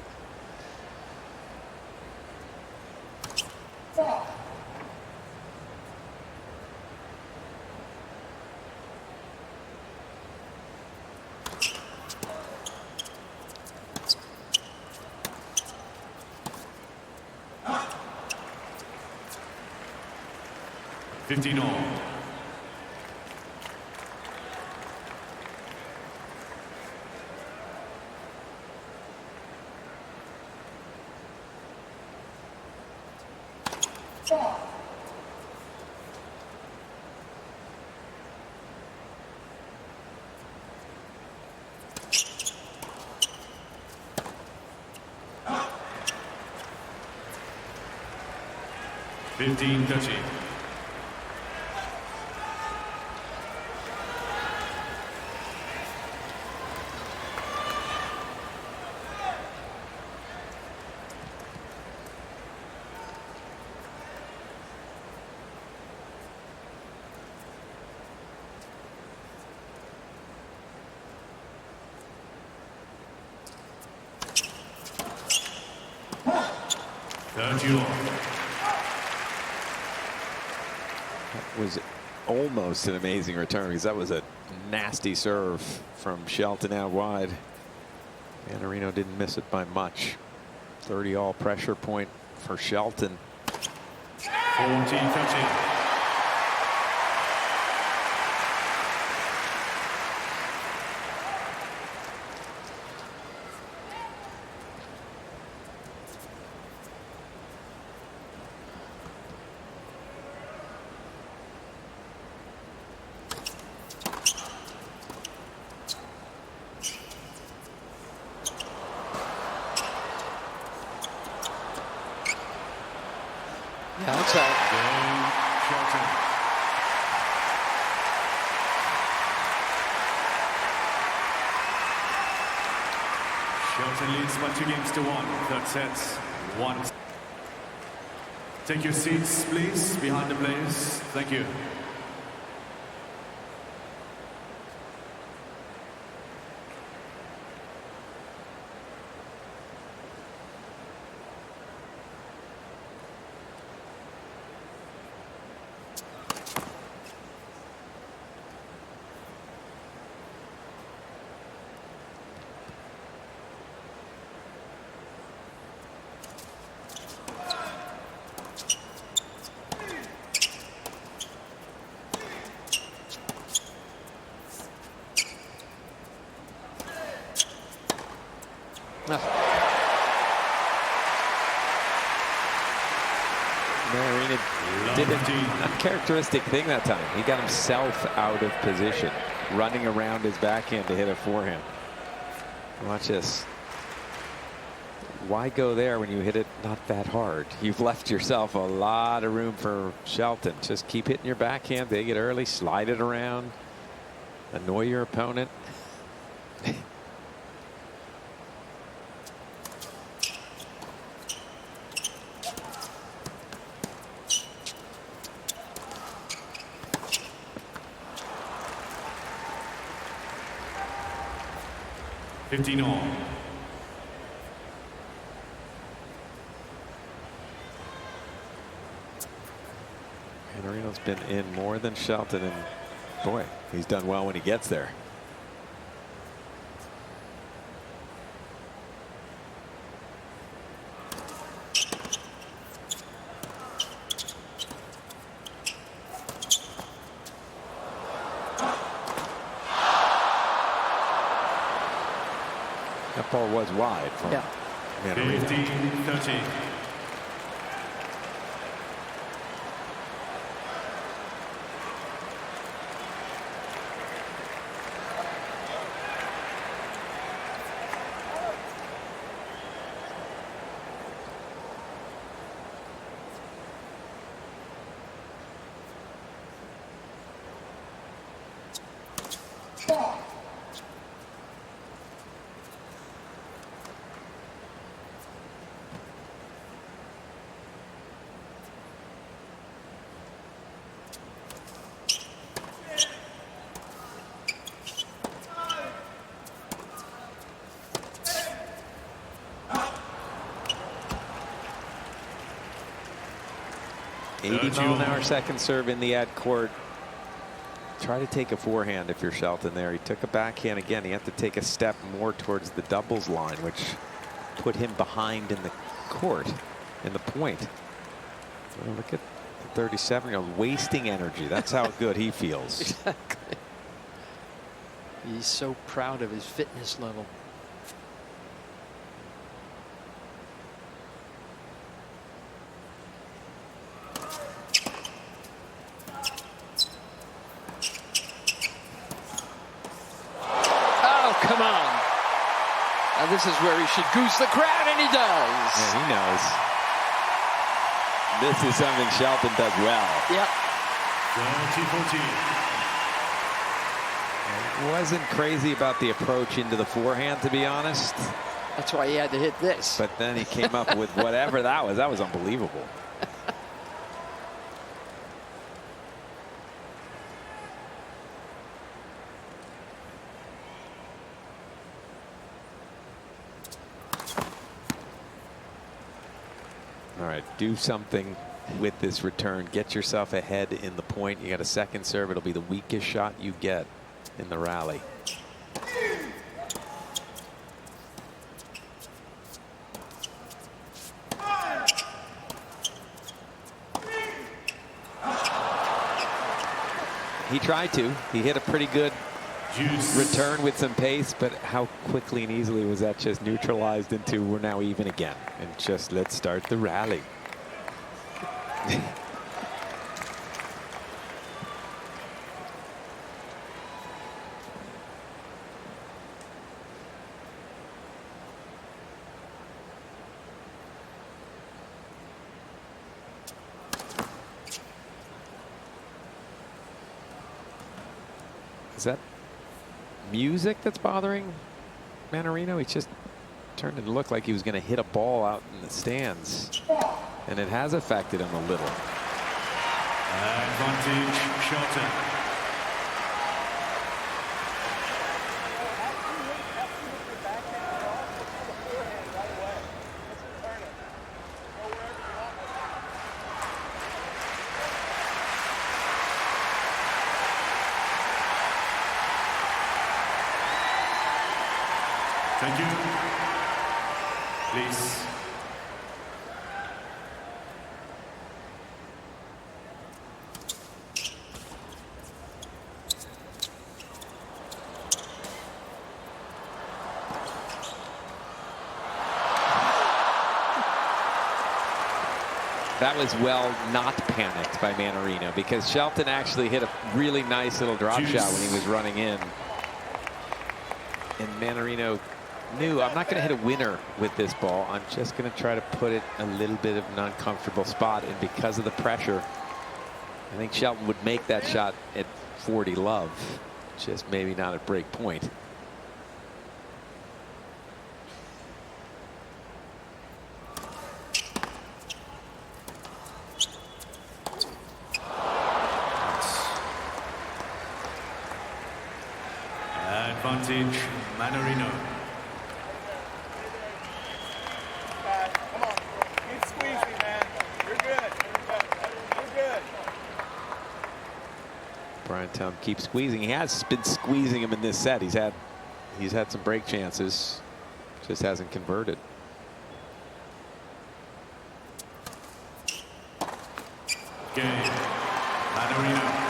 30 all. That was almost an amazing return because that was a nasty serve from Shelton out wide. Mannarino didn't miss it by much. 30 all pressure point for Shelton. 40-30. Outside. Ben Shelton. Shelton leads by 2-1. Third sets, 1. Take your seats, please, behind the players. Thank you. Mannarino did an uncharacteristic thing that time. He got himself out of position, running around his backhand to hit a forehand. Watch this. Why go there when you hit it not that hard? You've left yourself a lot of room for Shelton. Just keep hitting your backhand, take it early, slide it around, annoy your opponent. All. Mannarino's been in more than Shelton, and boy, he's done well when he gets there. That ball was wide from Mannarino. 15-30. $80-mile-an-hour second serve in the ad court. Try to take a forehand if you're Shelton there. He took a backhand again. He had to take a step more towards the doubles line, which put him behind in the court, in the point. Well, look at the 37-year-old wasting energy. That's how good he feels. Exactly. He's so proud of his fitness level. Come on. Now this is where he should goose the crowd, and he does. Yeah, he knows. This is something Shelton does well. Yep. 30-14. Wasn't crazy about the approach into the forehand, to be honest. That's why he had to hit this. But then he came up with whatever that was. That was unbelievable. All right, do something with this return. Get yourself ahead in the point. You got a second serve. It'll be the weakest shot you get in the rally. He tried to. He hit a pretty good return with some pace, but how quickly and easily was that just neutralized into we're now even again and just let's start the rally. Is that music that's bothering Mannarino? He just turned and looked like he was going to hit a ball out in the stands, and it has affected him a little. Advantage Shelton. Thank you. Please. That was well not panicked by Mannarino, because Shelton actually hit a really nice little drop shot when he was running in. And Mannarino knew, I'm not going to hit a winner with this ball. I'm just going to try to put it a little bit of an uncomfortable spot. And because of the pressure, I think Shelton would make that shot at 40 love, just maybe not at break point. Advantage Mannarino. Come on. Keep squeezing, man. You're good. You're good. Brian tell him keep squeezing. He has been squeezing him in this set. He's had some break chances, just hasn't converted. Game. Mannarino.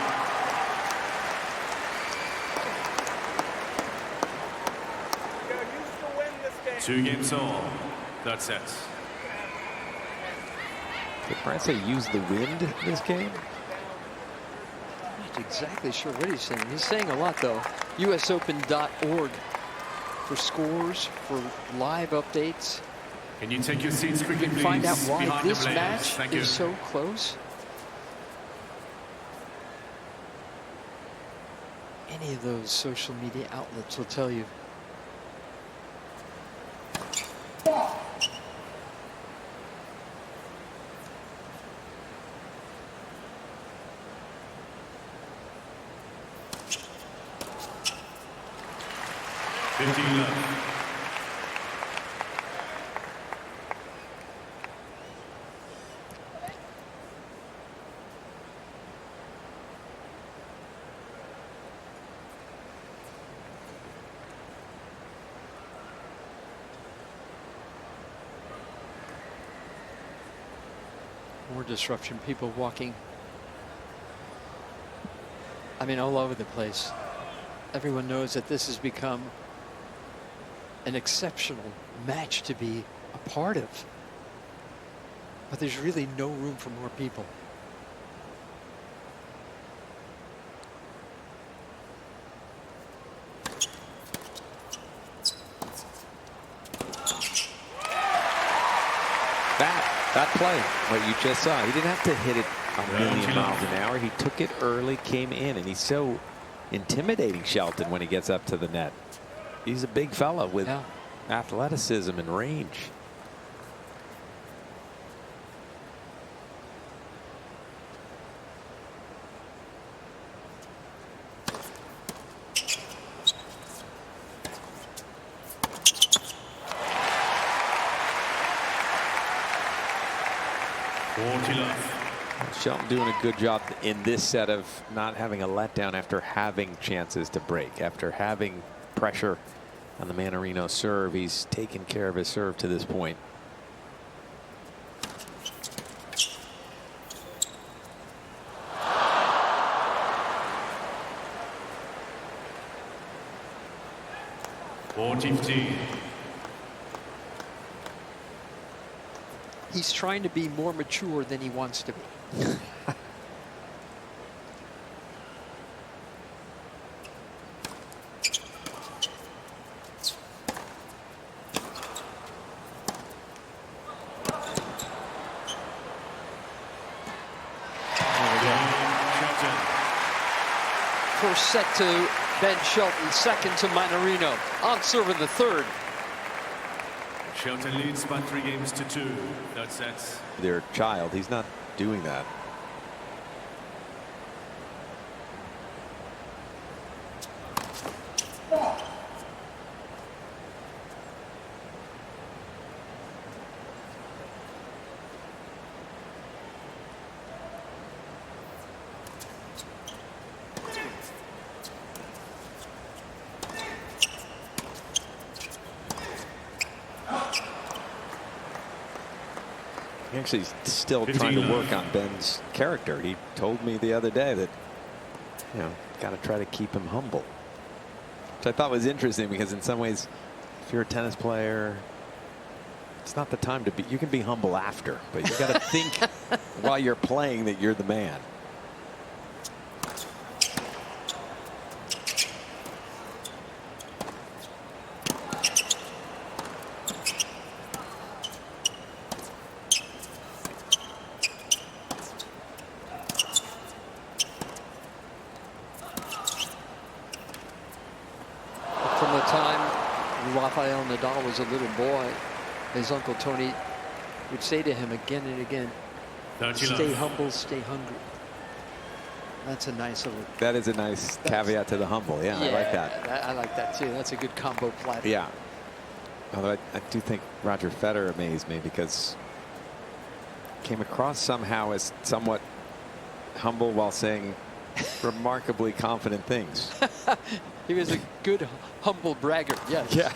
Two games all. Third set. Did Brian say use the wind this game? I'm not exactly sure what he's saying. He's saying a lot, though. USOpen.org for scores, for live updates. Can you take your seats quickly, please? Find out why behind this the players. match Thank you. is so close. Any of those social media outlets will tell you. More disruption, people walking, I mean, all over the place. Everyone knows that this has become an exceptional match to be a part of, but there's really no room for more people. That play, what you just saw, he didn't have to hit it a million miles an hour. He took it early, came in, and he's so intimidating, Shelton, when he gets up to the net. He's a big fella with athleticism and range. 30 love. Shelton doing a good job in this set of not having a letdown after having chances to break, after having pressure on the Mannarino serve. He's taken care of his serve to this point. He's trying to be more mature than he wants to be. First set to Ben Shelton, second to Mannarino. On serve in the third. Shelton leads by 3 games to 2. Third sets. Their child, he's not doing that. Actually still trying to work on Ben's character. He told me the other day that, you know, got to try to keep him humble, which I thought was interesting, because in some ways, if you're a tennis player, it's not the time to be. You can be humble after, but you got to think while you're playing that you're the man. Nadal was a little boy, his Uncle Tony would say to him again and again, stay humble, stay hungry. That's a nice little. That is a nice caveat to the humble. Yeah, I like that. I like that too. That's a good combo platter. Yeah. Although I do think Roger Federer amazed me, because came across somehow as somewhat humble while saying remarkably confident things. He was a good humble braggart. Yes. Yeah.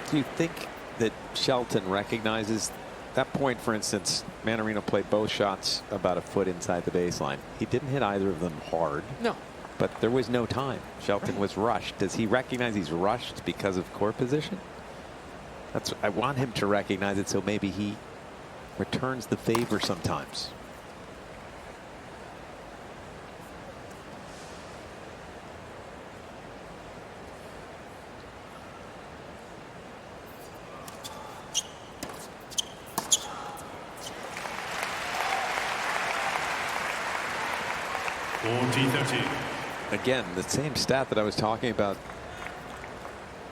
Do you think that Shelton recognizes that point? For instance, Mannarino played both shots about a foot inside the baseline. He didn't hit either of them hard. No. But there was no time. Shelton was rushed. Does he recognize he's rushed because of court position? That's, I want him to recognize it, so maybe he returns the favor sometimes. Again, the same stat that I was talking about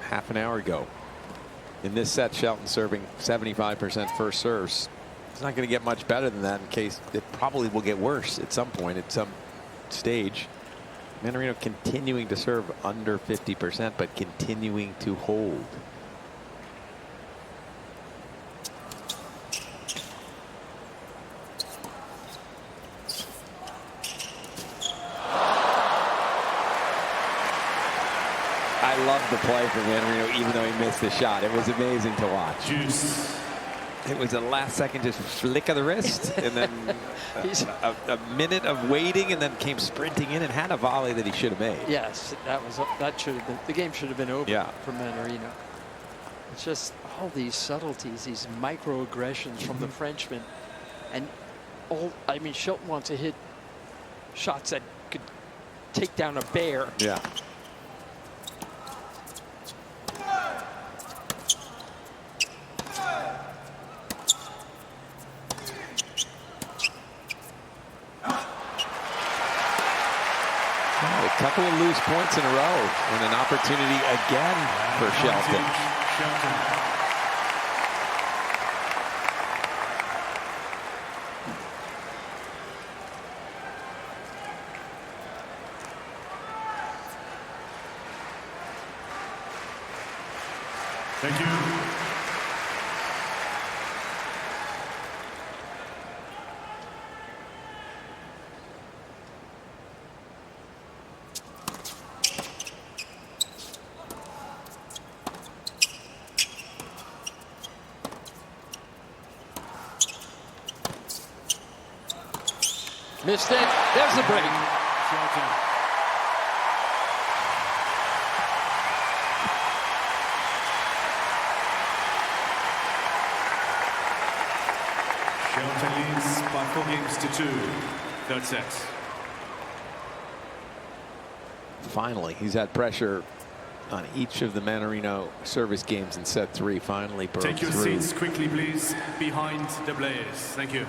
half an hour ago. In this set, Shelton serving 75% first serves. It's not going to get much better than that, in case it probably will get worse at some point, at some stage. Mannarino continuing to serve under 50%, but continuing to hold. I love the play from Mannarino, even though he missed the shot. It was amazing to watch. It was a last second just flick of the wrist, and then a minute of waiting, and then came sprinting in and had a volley that he should have made. Yes, that should have been, the game should have been over for Mannarino. It's just all these subtleties, these microaggressions from the Frenchman. And I mean, Shelton wants to hit shots that could take down a bear. Yeah. A couple of loose points in a row and an opportunity again for Shelton. Thank you. Missed it. There's the break. Shelton. Shelton leads by 4 games to 2. Third set. Finally, he's had pressure on each of the Mannarino service games in set 3. Finally broke Take your through. seats quickly, please, behind the blaze. Thank you.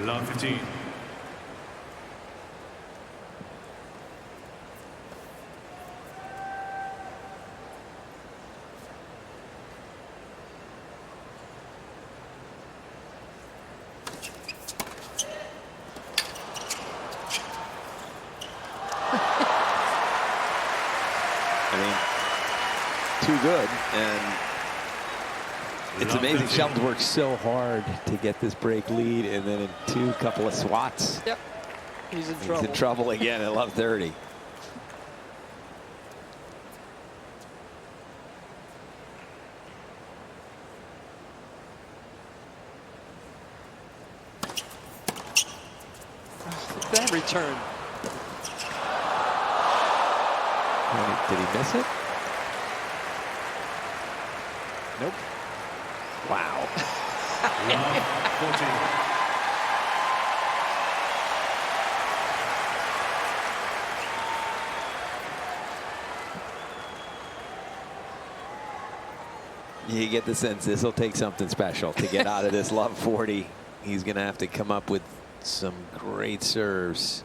Love 15. I mean, too good. And it's amazing. Shelton's worked so hard to get this break lead, and then in couple of swats. Yep. He's in trouble. He's in trouble again at love 30. That return. Did he miss it? Nope. Wow. Love 14. You get the sense this will take something special to get out of this love 40. He's going to have to come up with some great serves.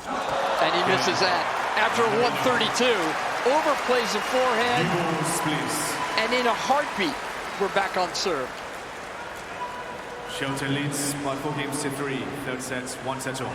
And he misses that. After a 132, overplays the forehand. Balls, please. And in a heartbeat, we're back on serve. Shelton leads by 4 games to 3. Third set, 1 set all.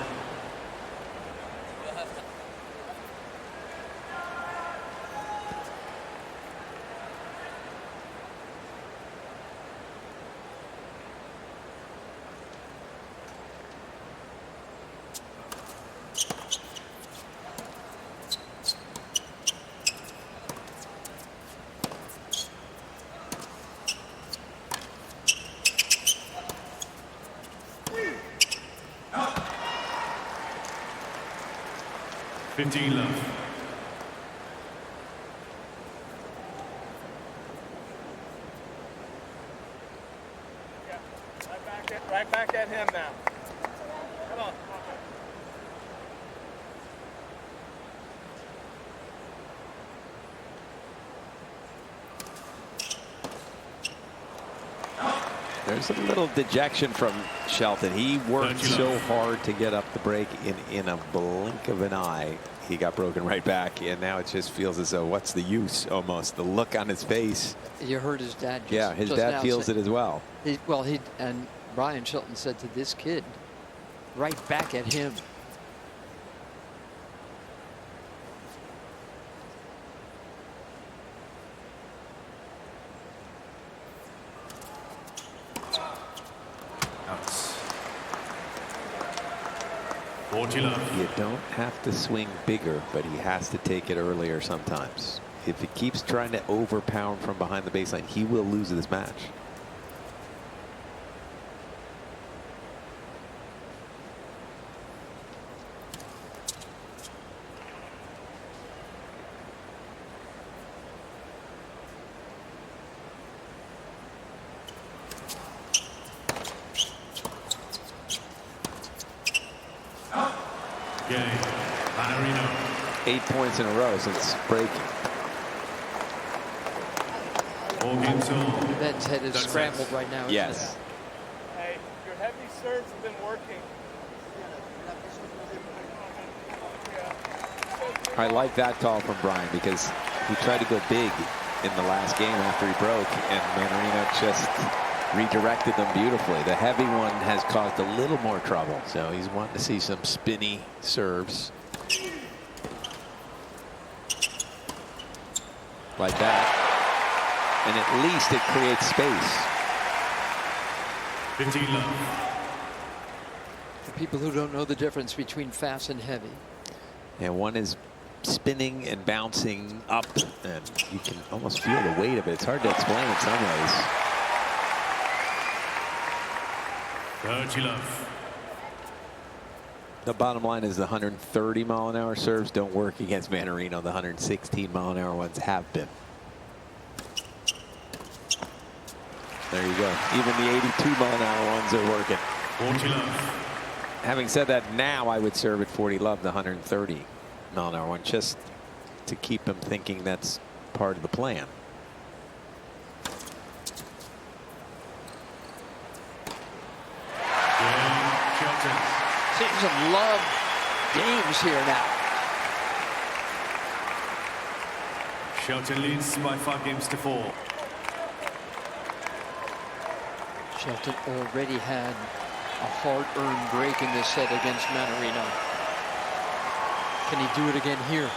Love. Yeah, right back at him now. Come on. There's a little dejection from Shelton. He worked so hard to get up the break in a blink of an eye. He got broken right back, and now it just feels as though, what's the use, almost. The look on his face. You heard his dad just, yeah, his dad feels it as well. And Brian Shelton said to this kid, right back at him. 40 love. You don't have to swing bigger, but he has to take it earlier sometimes. If he keeps trying to overpower from behind the baseline, he will lose this match. Mannarino. 8 points in a row since breaking. Ben's head is scrambled right now. Yes. Hey, your heavy serves have been working. I like that call from Brian because he tried to go big in the last game after he broke, and Mannarino just redirected them beautifully. The heavy one has caused a little more trouble, so he's wanting to see some spinny serves like that, and at least it creates space. 15 love. For people who don't know the difference between fast and heavy. And one is spinning and bouncing up, and you can almost feel the weight of it. It's hard to explain in some ways. 30 love. The bottom line is the 130-mile-an-hour serves don't work against Mannarino. The 116-mile-an-hour ones have been. There you go. Even the 82-mile-an-hour ones are working. 40 love. Having said that, now I would serve at 40 love the 130-mile-an-hour one, just to keep him thinking that's part of the plan. Seeing some love games here now. Shelton leads by 5 games to 4. Shelton already had a hard-earned break in this set against Mannarino. Can he do it again here?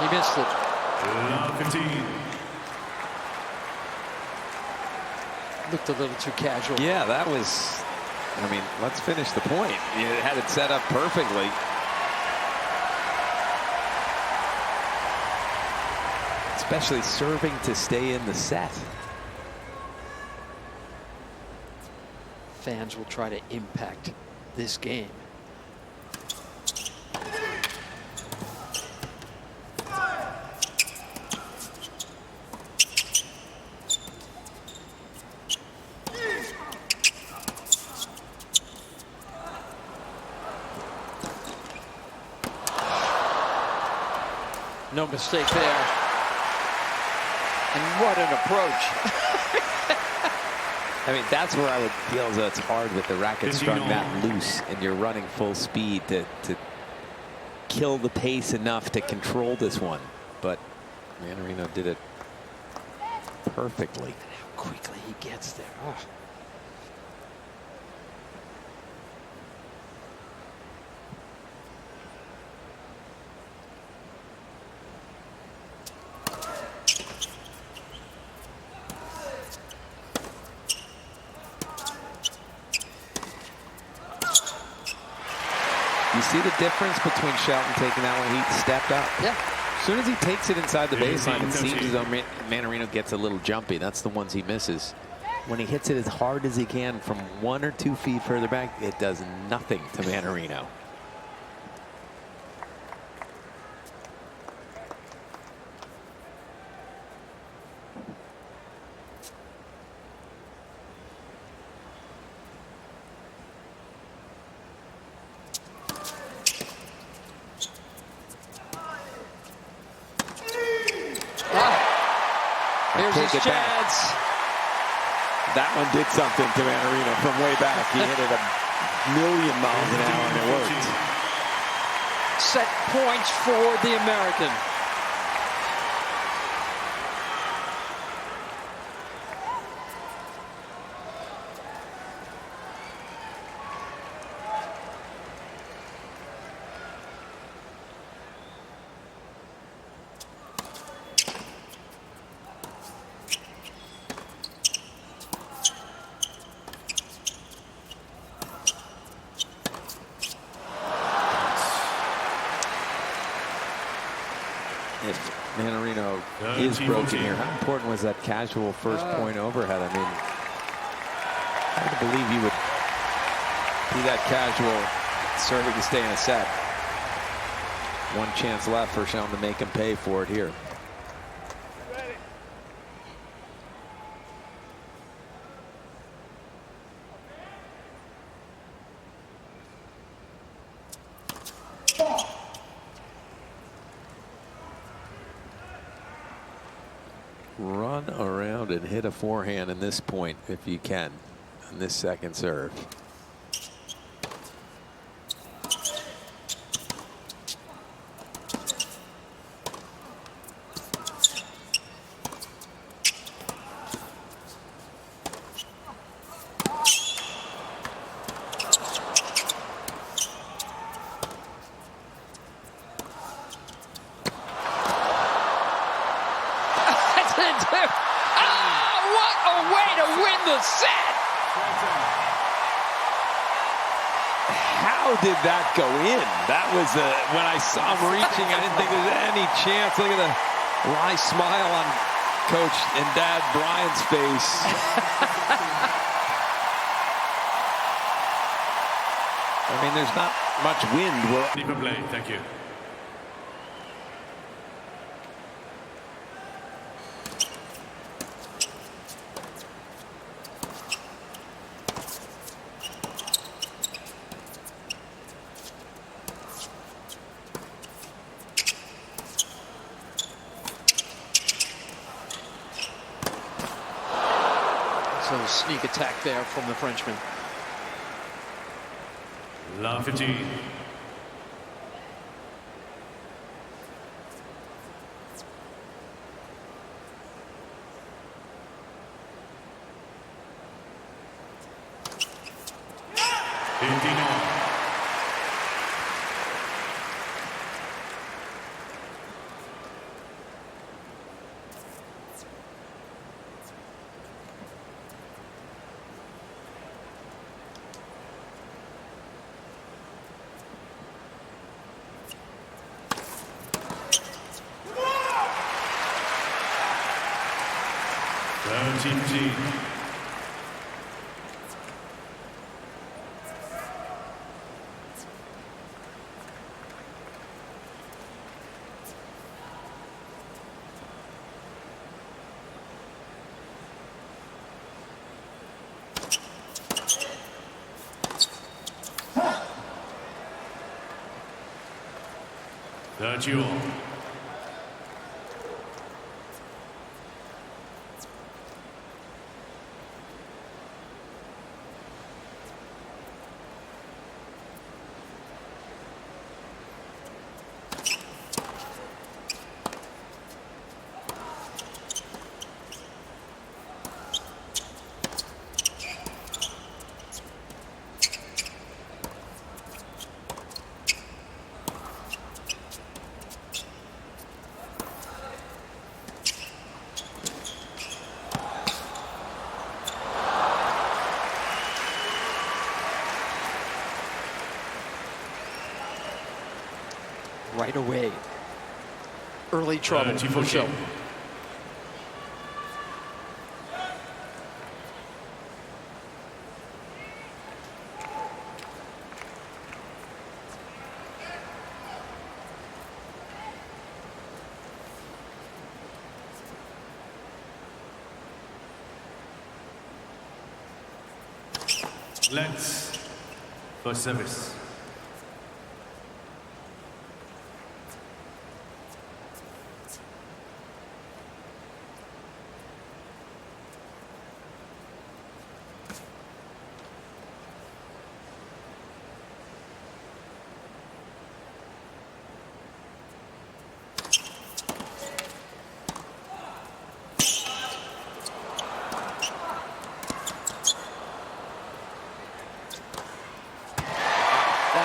He missed it. Love 15. Looked a little too casual. Yeah, that was, I mean, let's finish the point. You had it set up perfectly. Especially serving to stay in the set. Fans will try to impact this game. No mistake there. And what an approach. I mean, that's where I would feel as though it's hard with the racket strung that loose and you're running full speed to kill the pace enough to control this one. But Mannarino did it perfectly. How quickly he gets there. Oh. You see the difference between Shelton taking that one? He stepped up. Yeah. As soon as he takes it inside the baseline, it seems as though Mannarino gets a little jumpy. That's the ones he misses. When he hits it as hard as he can from 1 or 2 feet further back, it does nothing to Mannarino. Here's his chance. That one did something to Mannarino from way back. He hit it 1,000,000 miles an hour and it worked. Set points for the American. is broken here. How important was that casual first point overhead? I mean, I would believe he would be that casual serving to stay in a set. One chance left for Shelton to make him pay for it here. Run around and hit a forehand in this point if you can on this second serve. How did that go in? That was when I saw him reaching, I didn't think there was any chance. Look at the wry smile on Coach and Dad Brian's face. I mean, there's not much wind. Deeper play, thank you. So sneak attack there from the Frenchman. Lafferty. Duel. Right away. Early trouble for Shelton. Let's first service.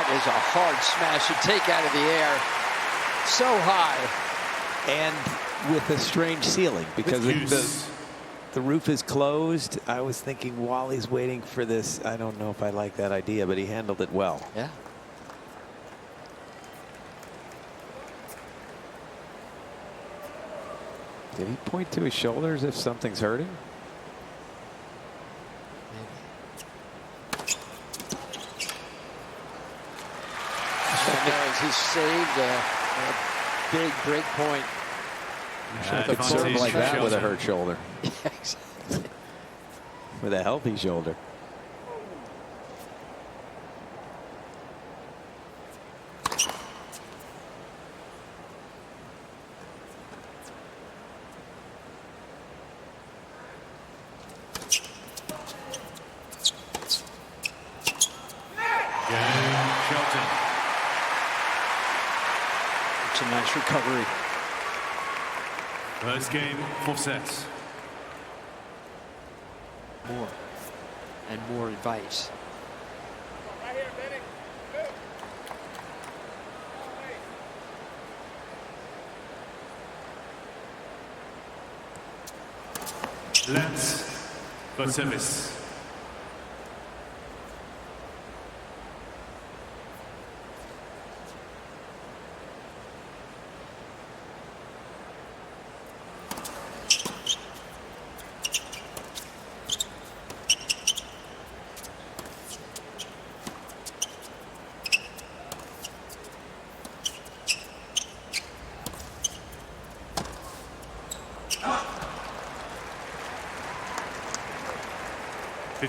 Is a hard smash to take out of the air. So high. And with a strange ceiling because the roof is closed. I was thinking while he's waiting for this, I don't know if I like that idea, but he handled it well. Yeah. Did he point to his shoulders if something's hurting? He saved a big break point. Could serve like that with a hurt shoulder. With a healthy shoulder. Ben Shelton. It's a nice recovery. First game, 4 sets. More and more advice. Right here, Benny. Move. Let's for service.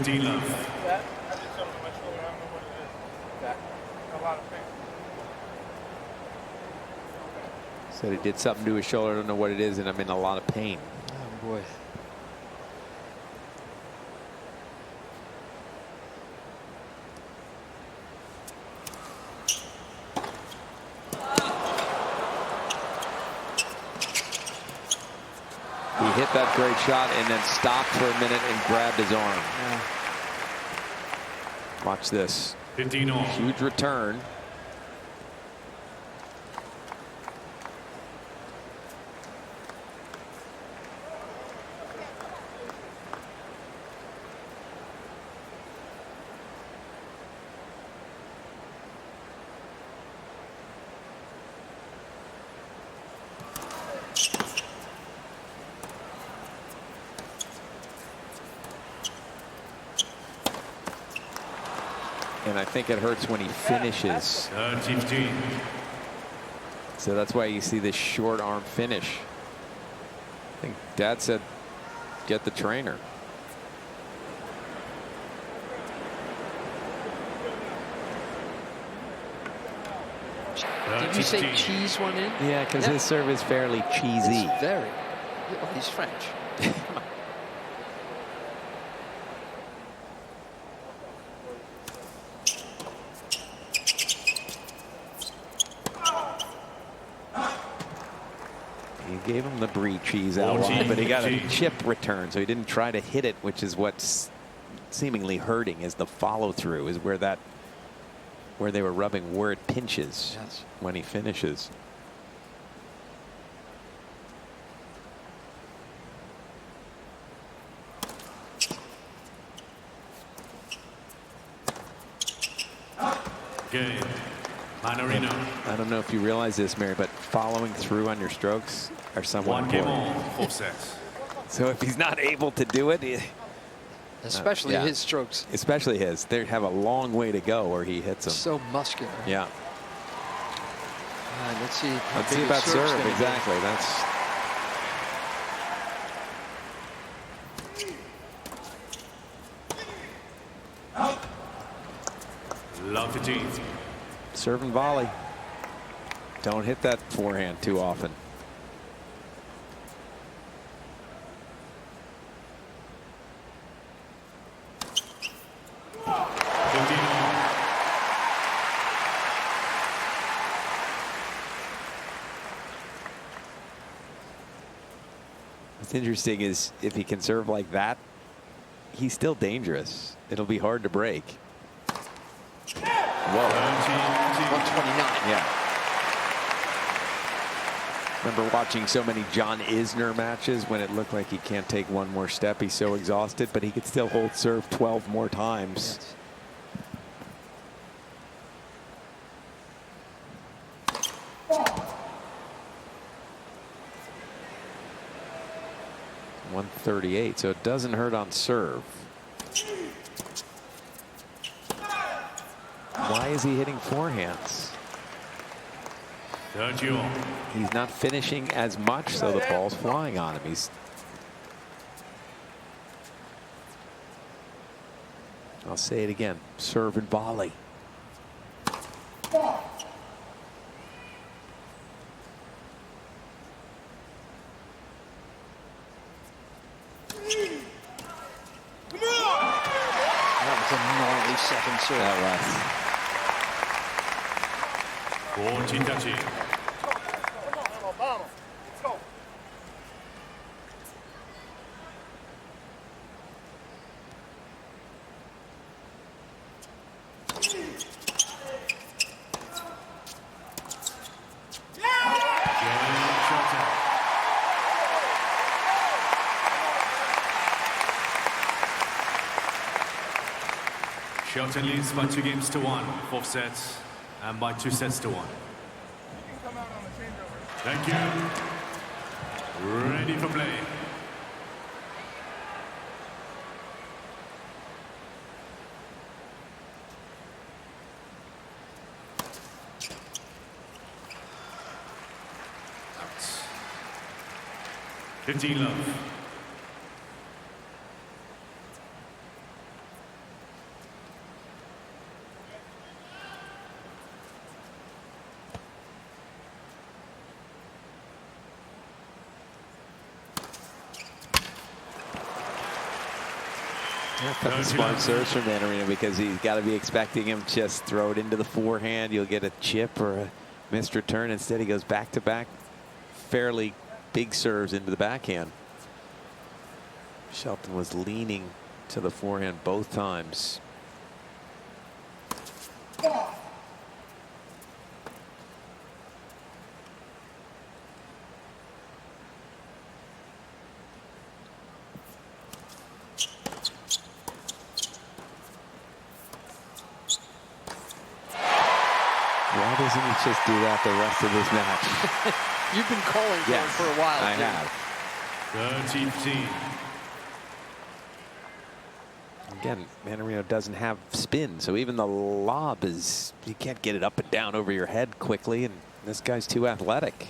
Love. That, I just don't know my shoulder. I don't know what it is. That, a lot of pain. Said he did something to his shoulder. I don't know what it is, and I'm in a lot of pain. Oh boy. He hit that great shot and then stopped for a minute and grabbed his arm. Yeah. Watch this. 15 all. Huge return. And I think it hurts when he finishes. 15. So that's why you see this short arm finish. I think Dad said, get the trainer. Did you say cheese one in? Yeah, because his serve is fairly cheesy. It's very. Oh, he's French. Come on. He gave him the brie cheese out wide, but he got a chip return, so he didn't try to hit it, which is what's seemingly hurting. Is the follow through is where they were rubbing where it pinches when he finishes. Game. Mannarino. I don't know if you realize this, Mary, but following through on your strokes are somewhat One game important. all, 4 sets. So if he's not able to do it, Especially yeah. his strokes. Especially his, they have a long way to go where he hits them. So muscular. Yeah. All right, let's see. Let's see about serve. Exactly. That's. Love 15. Serve and volley. Don't hit that forehand too often. What's interesting is if he can serve like that, he's still dangerous. It'll be hard to break. Whoa. 129. Yeah. Remember watching so many John Isner matches when it looked like he can't take one more step. He's so exhausted, but he could still hold serve 12 more times. Yes. 138, so it doesn't hurt on serve. Why is he hitting forehands? He's not finishing as much, so the ball's flying on him. I'll say it again, serve and volley. That was a gnarly second serve. That was. 14 touchy. Vamos. Let's go. Shelton leads by 2 games to 1, 4th sets, and by 2 sets to 1. You can come out on the changeover. Thank you. Ready for play. Out. 15 love. Smart serves from Mannarino, because he's got to be expecting him to just throw it into the forehand. You'll get a chip or a missed return. Instead, he goes back to back, fairly big serves into the backhand. Shelton was leaning to the forehand both times. Why doesn't he just do that the rest of this match? You've been calling for it for a while. I Jim. have. 13. Again, Mannarino doesn't have spin, so even the lob is, you can't get it up and down over your head quickly, and this guy's too athletic.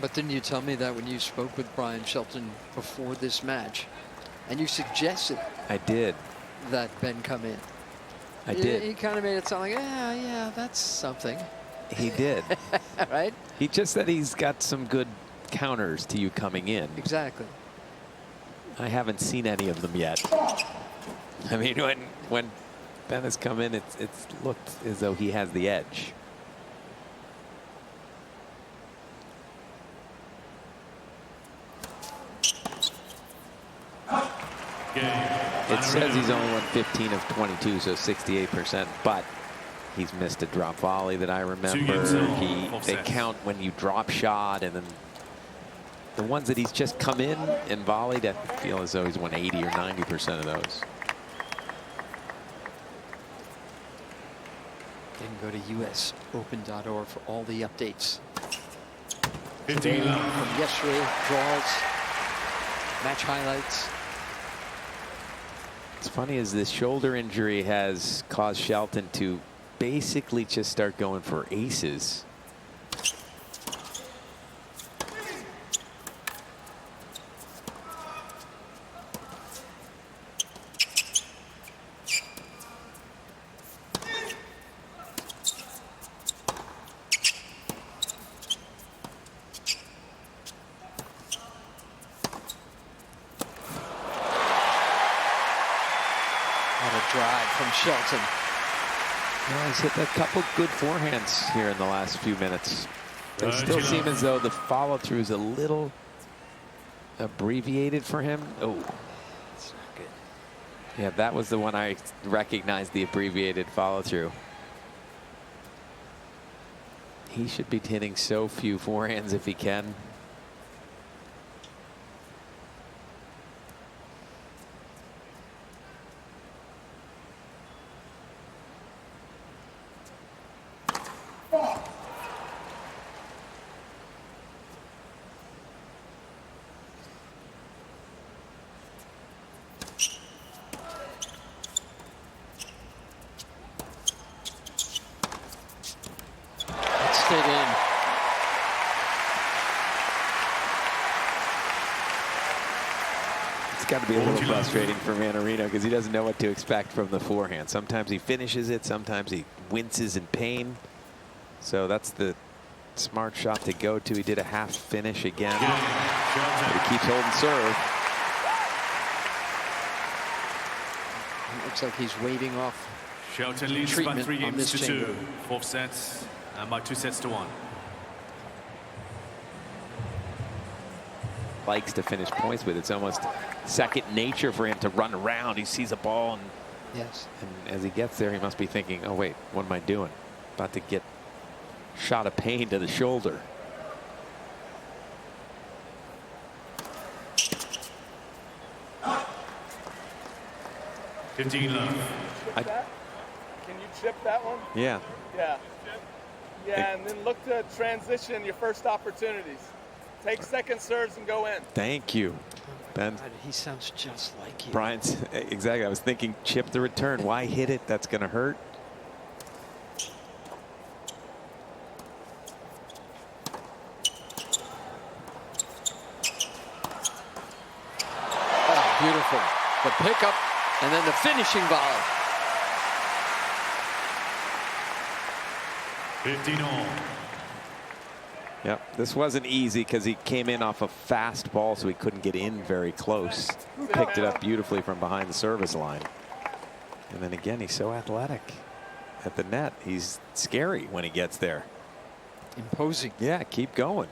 But didn't you tell me that when you spoke with Brian Shelton before this match, and you suggested I did. that Ben come in? I did. He kind of made it sound like, yeah, that's something. He did. Right? He just said he's got some good counters to you coming in. Exactly. I haven't seen any of them yet. I mean, when Ben has come in, it's looked as though he has the edge. It says he's only won 15 of 22, so 68%, but he's missed a drop volley that I remember. They count when you drop shot, and then the ones that he's just come in and volleyed, I feel as though he's won 80 or 90% of those. You can go to usopen.org for all the updates. 15 love. From yesterday, draws, match highlights. What's funny is this shoulder injury has caused Shelton to basically just start going for aces. Drive from Shelton. Well, he's hit a couple good forehands here in the last few minutes. They still seem as though the follow-through is a little abbreviated for him. Oh, That's not good. yeah, that was the one I recognized, the abbreviated follow-through. He should be hitting so few forehands if he can. It stayed in. It's got to be a little frustrating for Mannarino because he doesn't know what to expect from the forehand. Sometimes he finishes it, sometimes he winces in pain. So that's the smart shot to go to. He did a half finish again. But he keeps holding serve. It looks like he's waving off Shelton leads by treatment 3 on games this to 2. chamber. 4th sets and by 2 sets to 1. Likes to finish points with. It's almost second nature for him to run around. He sees a ball, and, Yes. and as he gets there, he must be thinking, oh, wait, what am I doing? About to get shot of pain to the shoulder. Love. Chip that? Can you chip that one? Yeah. Yeah. Yeah, and then look to transition your first opportunities. Take second serves and go in. Thank you, Ben. God, he sounds just like you. Brian's exactly. I was thinking chip the return. Why hit it? That's going to hurt. Oh, beautiful. The pickup and then the finishing volley. 15 all. Yep, this wasn't easy because he came in off a fast ball, so he couldn't get in very close. Picked it up beautifully from behind the service line. And then again, he's so athletic at the net. He's scary when he gets there. Imposing. Yeah, keep going.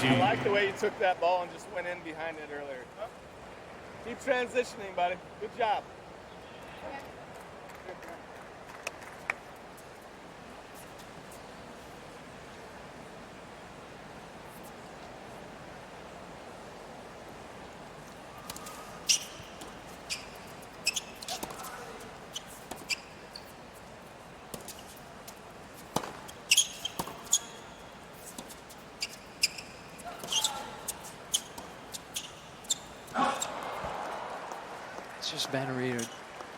I like the way you took that ball and just went in behind it earlier. Keep transitioning, buddy. Good job. It's just Mannarino.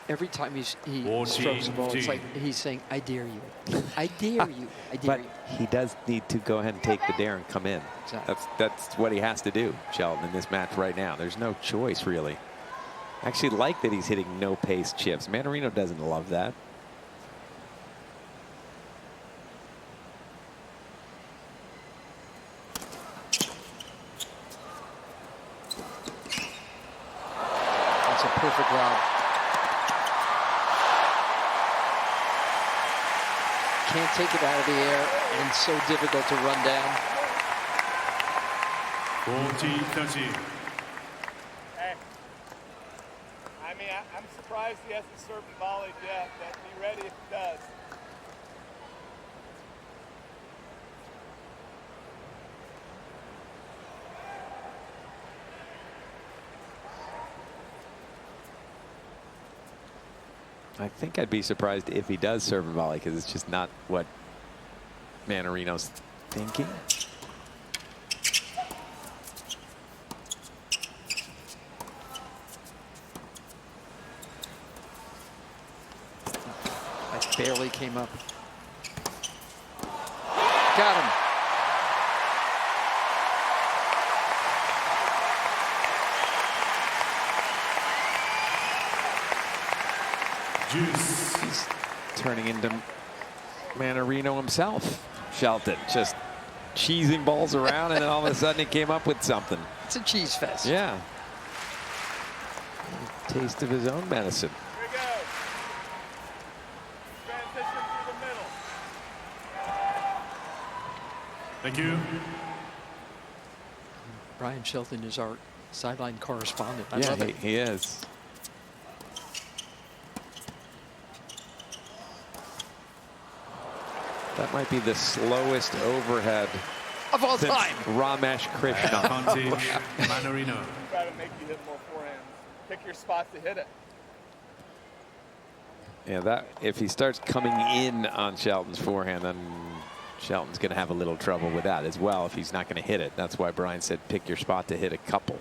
Every time he 14, strokes the ball, it's 15. like he's saying, I dare you. I dare you. I dare But you. he does need to go ahead and take the dare and come in. Exactly. That's what he has to do, Shelton, in this match right now. There's no choice, really. I actually like that he's hitting no pace chips. Mannarino doesn't love that. It's a perfect route. Can't take it out of the air, and so difficult to run down. 40-30. Hey. I mean, I'm surprised he hasn't served and volleyed yet, but be ready if he does. I think I'd be surprised if he does serve a volley because it's just not what Mannarino's thinking. That barely came up. Got him. Juice. He's turning into Mannarino himself. Shelton just cheesing balls around, and then all of a sudden he came up with something. It's a cheese fest. Yeah. Taste of his own medicine. Here we go. Transition through the middle. Thank you. Brian Shelton is our sideline correspondent. I Yeah, love it. he is. That might be the slowest overhead of all since time. Ramesh Krishna. Advantage, Mannarino. Try to make you hit more forehands. Pick your spots to hit it. Yeah, that if he starts coming in on Shelton's forehand, then Shelton's going to have a little trouble with that as well if he's not going to hit it. That's why Brian said pick your spot to hit a couple.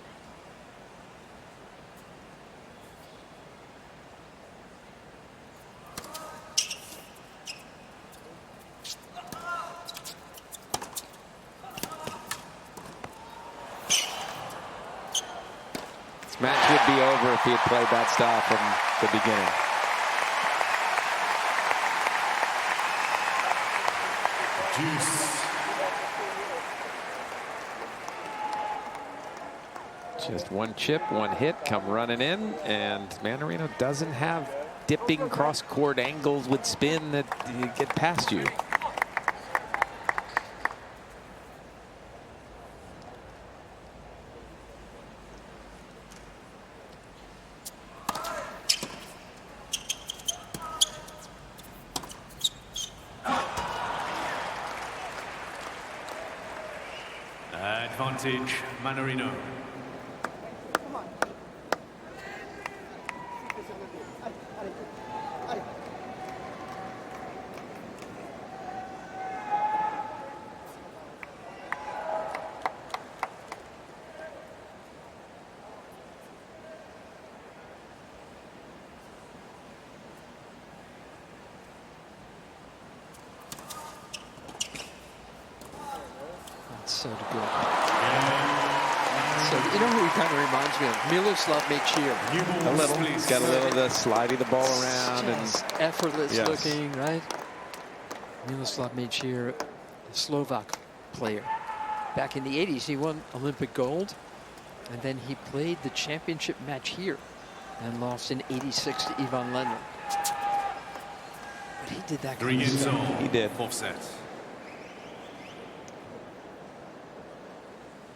This match would be over if he had played that style from the beginning. Just one chip, one hit, come running in, and Mannarino doesn't have dipping cross-court angles with spin that get past you. Advantage, Mannarino. So good. So you know who he kind of reminds me of? Miloslav Mechir. A little. He's got a little of the sliding the ball around Just and effortless yes. looking, right? Miloslav Mechir, a Slovak player. Back in the 80s, he won Olympic gold, and then he played the championship match here and lost in '86 to Ivan Lendl. But he did that kind of stuff. he did. Fourth set.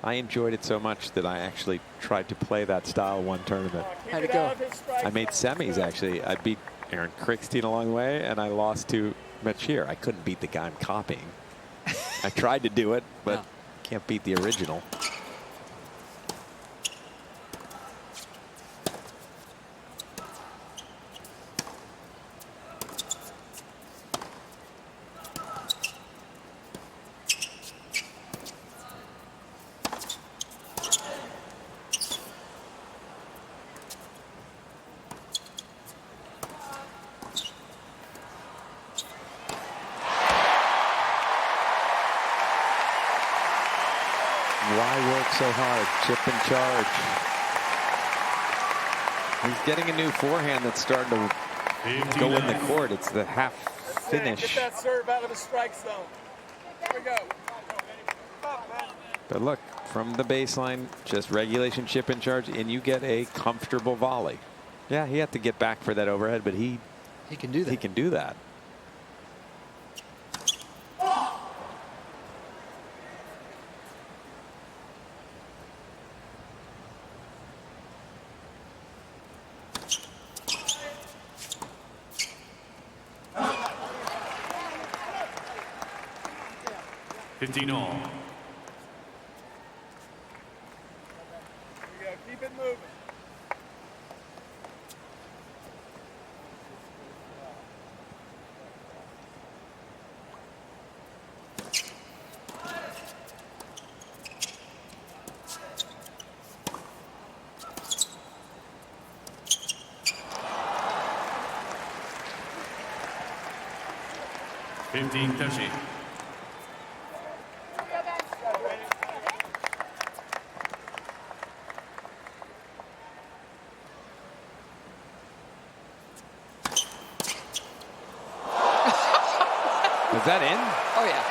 I enjoyed it so much that I actually tried to play that style one tournament. How'd it go? I made semis, actually. I beat Aaron Krickstein along the way, and I lost to Mechir. I couldn't beat the guy I'm copying. I tried to do it, but can't beat the original. Why work so hard? Chip and charge. He's getting a new forehand that's starting to go in the court. It's the half finish. Get that serve out of the strike zone. Here we go. But look, from the baseline, just regulation chip and charge, and you get a comfortable volley. Yeah, he had to get back for that overhead, but he can do that. He can do that. All. Keep it moving. $15-30. Is that in? Oh, yeah.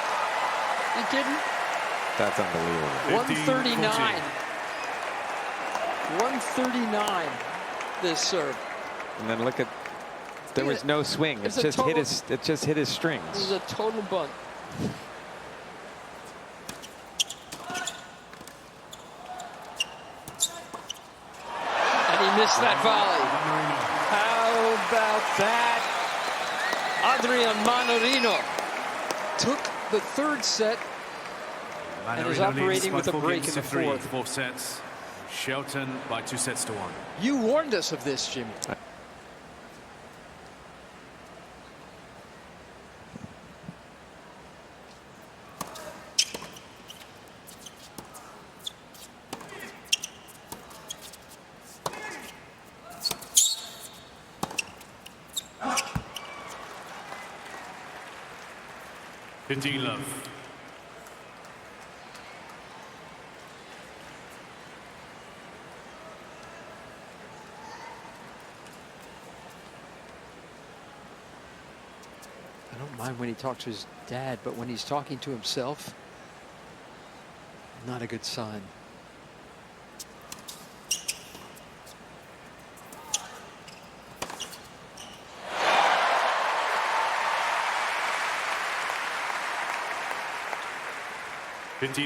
You kidding? That's unbelievable. 139. 139, this serve. And then look at, there was no swing. It just hit his, it just hit his strings. This is a total bunt. And he missed that volley. How about that? Adrian Mannarino took the third set and is Mannarino leads operating by with a 4 break games in to the 3, fourth. 4 sets. Shelton by 2 sets to 1. You warned us of this, Jimmy. Love. I don't mind when he talks to his dad, but when he's talking to himself, not a good sign.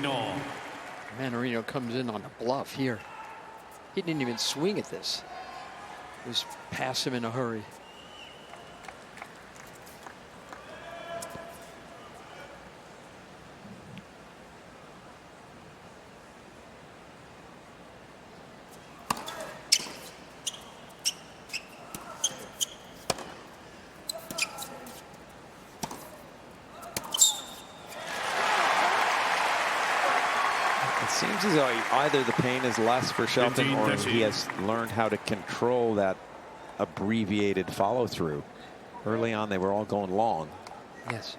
All. Mannarino comes in on a bluff here. He didn't even swing at this. It was pass him in a hurry. Seems as though either the pain is less for Shelton or he has learned how to control that abbreviated follow through. Early on, they were all going long. Yes.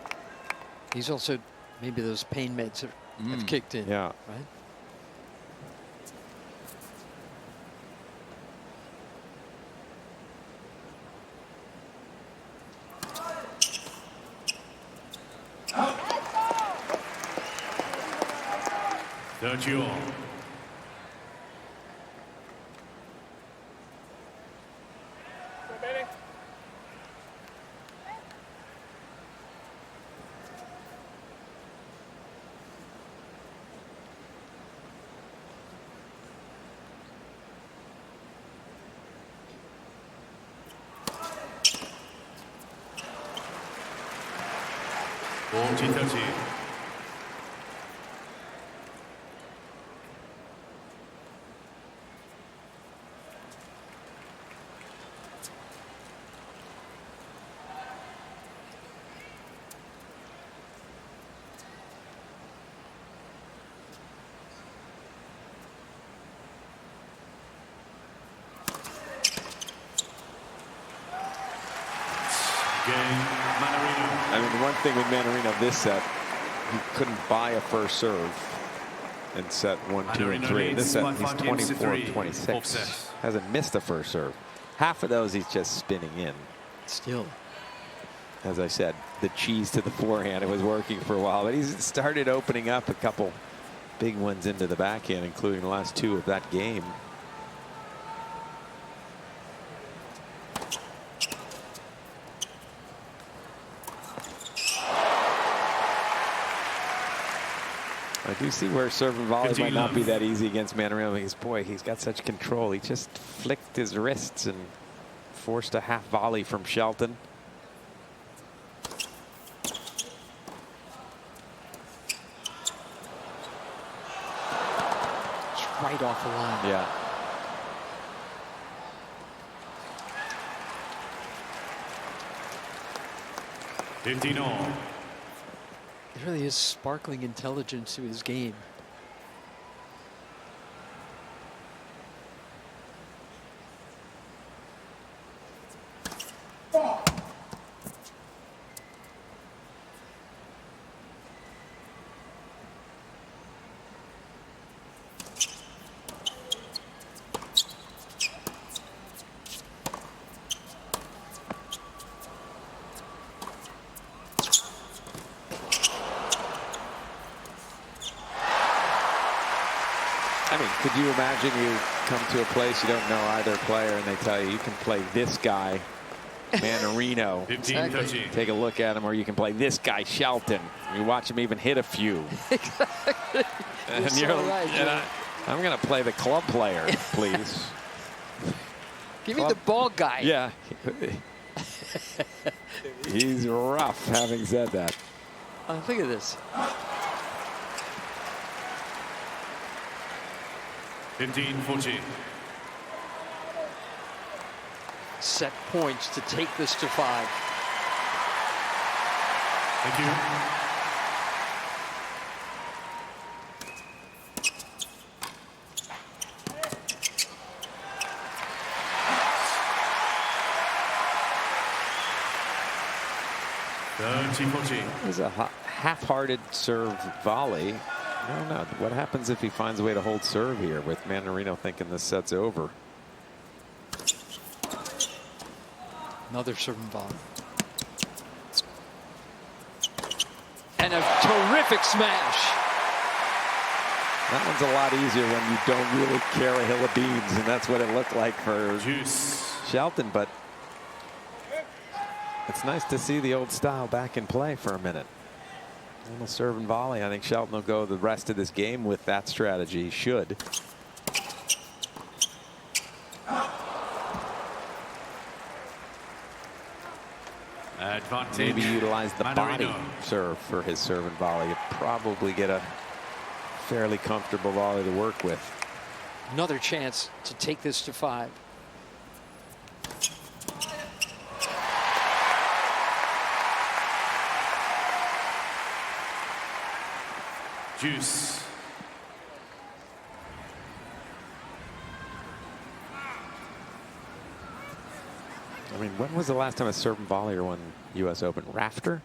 He's also, maybe those pain meds have kicked in. Yeah. Right? Sergio. I mean, the one thing with Mannarino this set, he couldn't buy a first serve in set 1, 2, and 3. This set, he's 24 of 26. Hasn't missed a first serve. Half of those he's just spinning in. Still. As I said, the cheese to the forehand, it was working for a while, but he's started opening up a couple big ones into the backhand, including the last 2 of that game. I do see where serve and volley might not be that easy against Mannarino because, boy, he's got such control. He just flicked his wrists and forced a half volley from Shelton. It's right off the line. Yeah. There really is sparkling intelligence to his game. I mean, could you imagine you come to a place you don't know either player and they tell you you can play this guy, Mannarino. Exactly. Take a look at him, or you can play this guy, Shelton. You watch him even hit a few. Exactly. And You're so right, I'm going to play the club player, please. Give me the ball guy. Yeah. He's rough, having said that. Look at this. 15-14. Set points to take this to 5. Thank you. It was a half-hearted serve volley. I don't know. What happens if he finds a way to hold serve here with Mannarino thinking this set's over? Another serving volley. And a terrific smash. That one's a lot easier when you don't really care a hill of beans, and that's what it looked like for Shelton. But it's nice to see the old style back in play for a minute. A little serve and volley. I think Shelton will go the rest of this game with that strategy. Should. Advantage. Maybe utilize the body Mannarino. serve for his serve and volley. You'd probably get a fairly comfortable volley to work with. Another chance to take this to 5. Juice. I mean, when was the last time a serve and volleyer won U.S. Open? Rafter?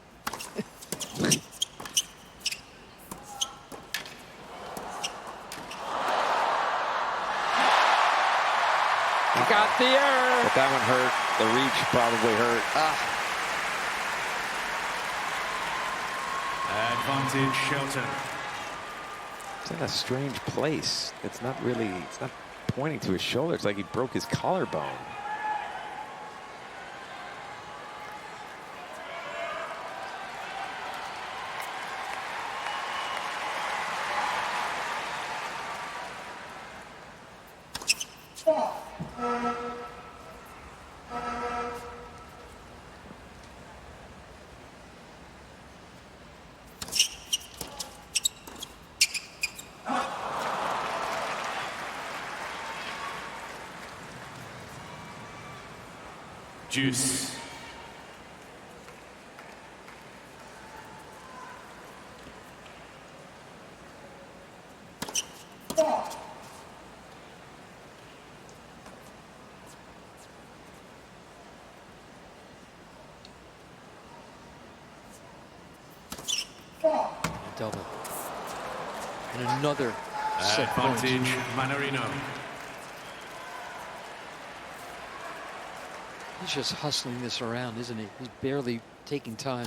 Got the error. But that one hurt. The reach probably hurt. Advantage Shelton. It's in a strange place. It's not really, it's not pointing to his shoulder. It's like he broke his collarbone. Juice. Double. And another set point. Advantage Mannarino. He's just hustling this around, isn't he? He's barely taking time.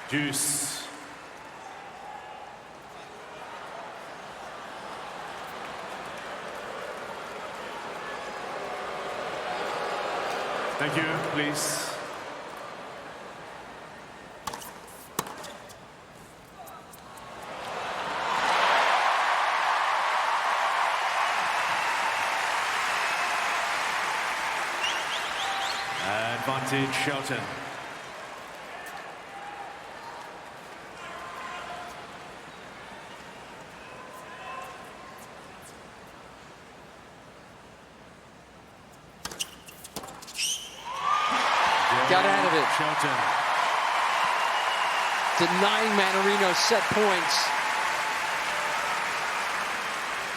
Juice. Thank you, please. Advantage Shelton. Got out of it. Shelton. Denying Mannarino set points.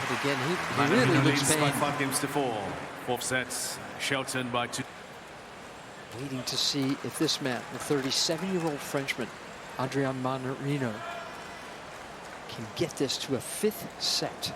But again, he really Mannarino looks leads by pained. 5 games to 4. Fourth sets. Shelton by 2. Waiting to see if this man, the 37-year-old Frenchman, Adrian Mannarino, can get this to a 5th set.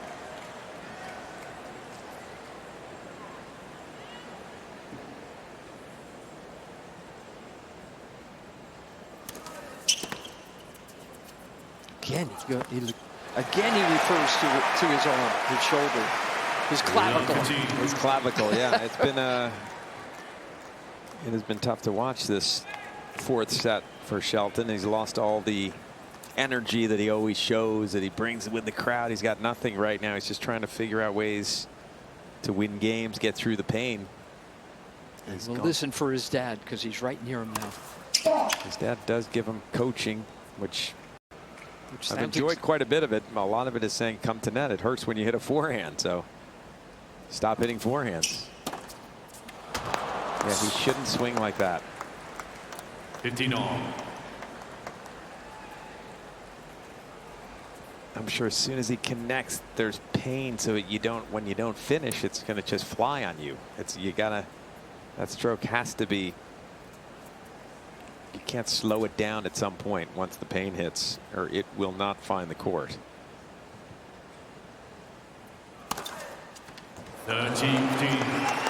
Again, he refers to his arm, his shoulder, his clavicle. His clavicle, yeah. It's been it has been tough to watch this fourth set for Shelton. He's lost all the energy that he always shows, that he brings with the crowd. He's got nothing right now. He's just trying to figure out ways to win games, get through the pain. Well, listen for his dad, because he's right near him now. His dad does give him coaching, which I've enjoyed quite a bit of it. A lot of it is saying, come to net. It hurts when you hit a forehand, so stop hitting forehands. Yeah, he shouldn't swing like that. 15 all. I'm sure as soon as he connects, there's pain, so when you don't finish, it's going to just fly on you. That stroke has to be, you can't slow it down at some point once the pain hits, or it will not find the court. 13-15.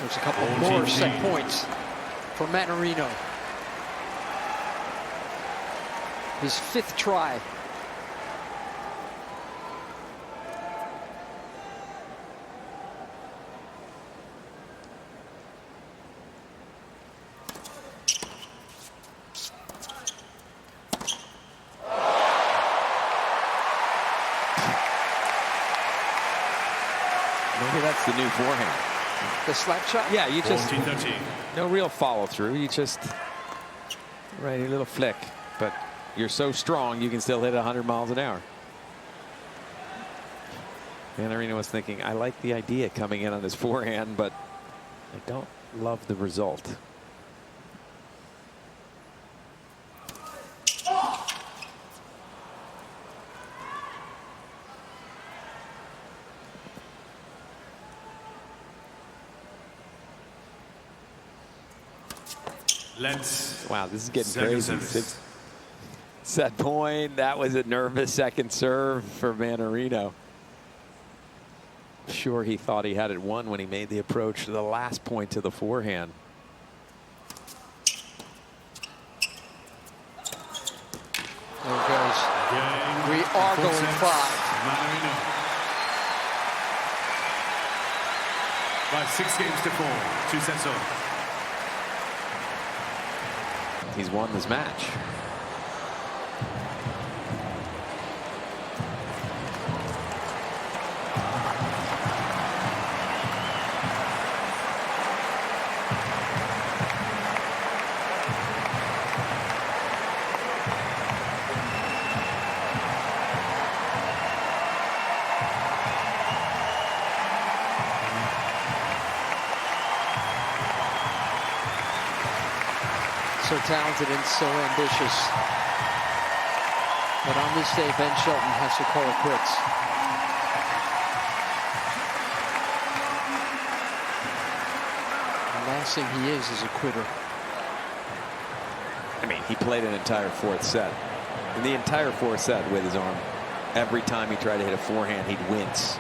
There's a couple more set points for Mannarino. His 5th try. Maybe that's the new forehand. The slap shot? Yeah, you just 14-13. no real follow through. You just right, a little flick, but you're so strong you can still hit 100 miles an hour. Mannarino was thinking, I like the idea coming in on his forehand, but I don't love the result. Wow, this is getting crazy. Set point. That was a nervous second serve for Mannarino. Sure, he thought he had it won when he made the approach to the last point to the forehand. There it goes. We are going 5. Mannarino. By 6 games to 4. 2 sets all. He's won this match. So talented and so ambitious. But on this day, Ben Shelton has to call it quits. The last thing he is a quitter. I mean, he played an entire 4th set. In the entire 4th set with his arm, every time he tried to hit a forehand, he'd wince.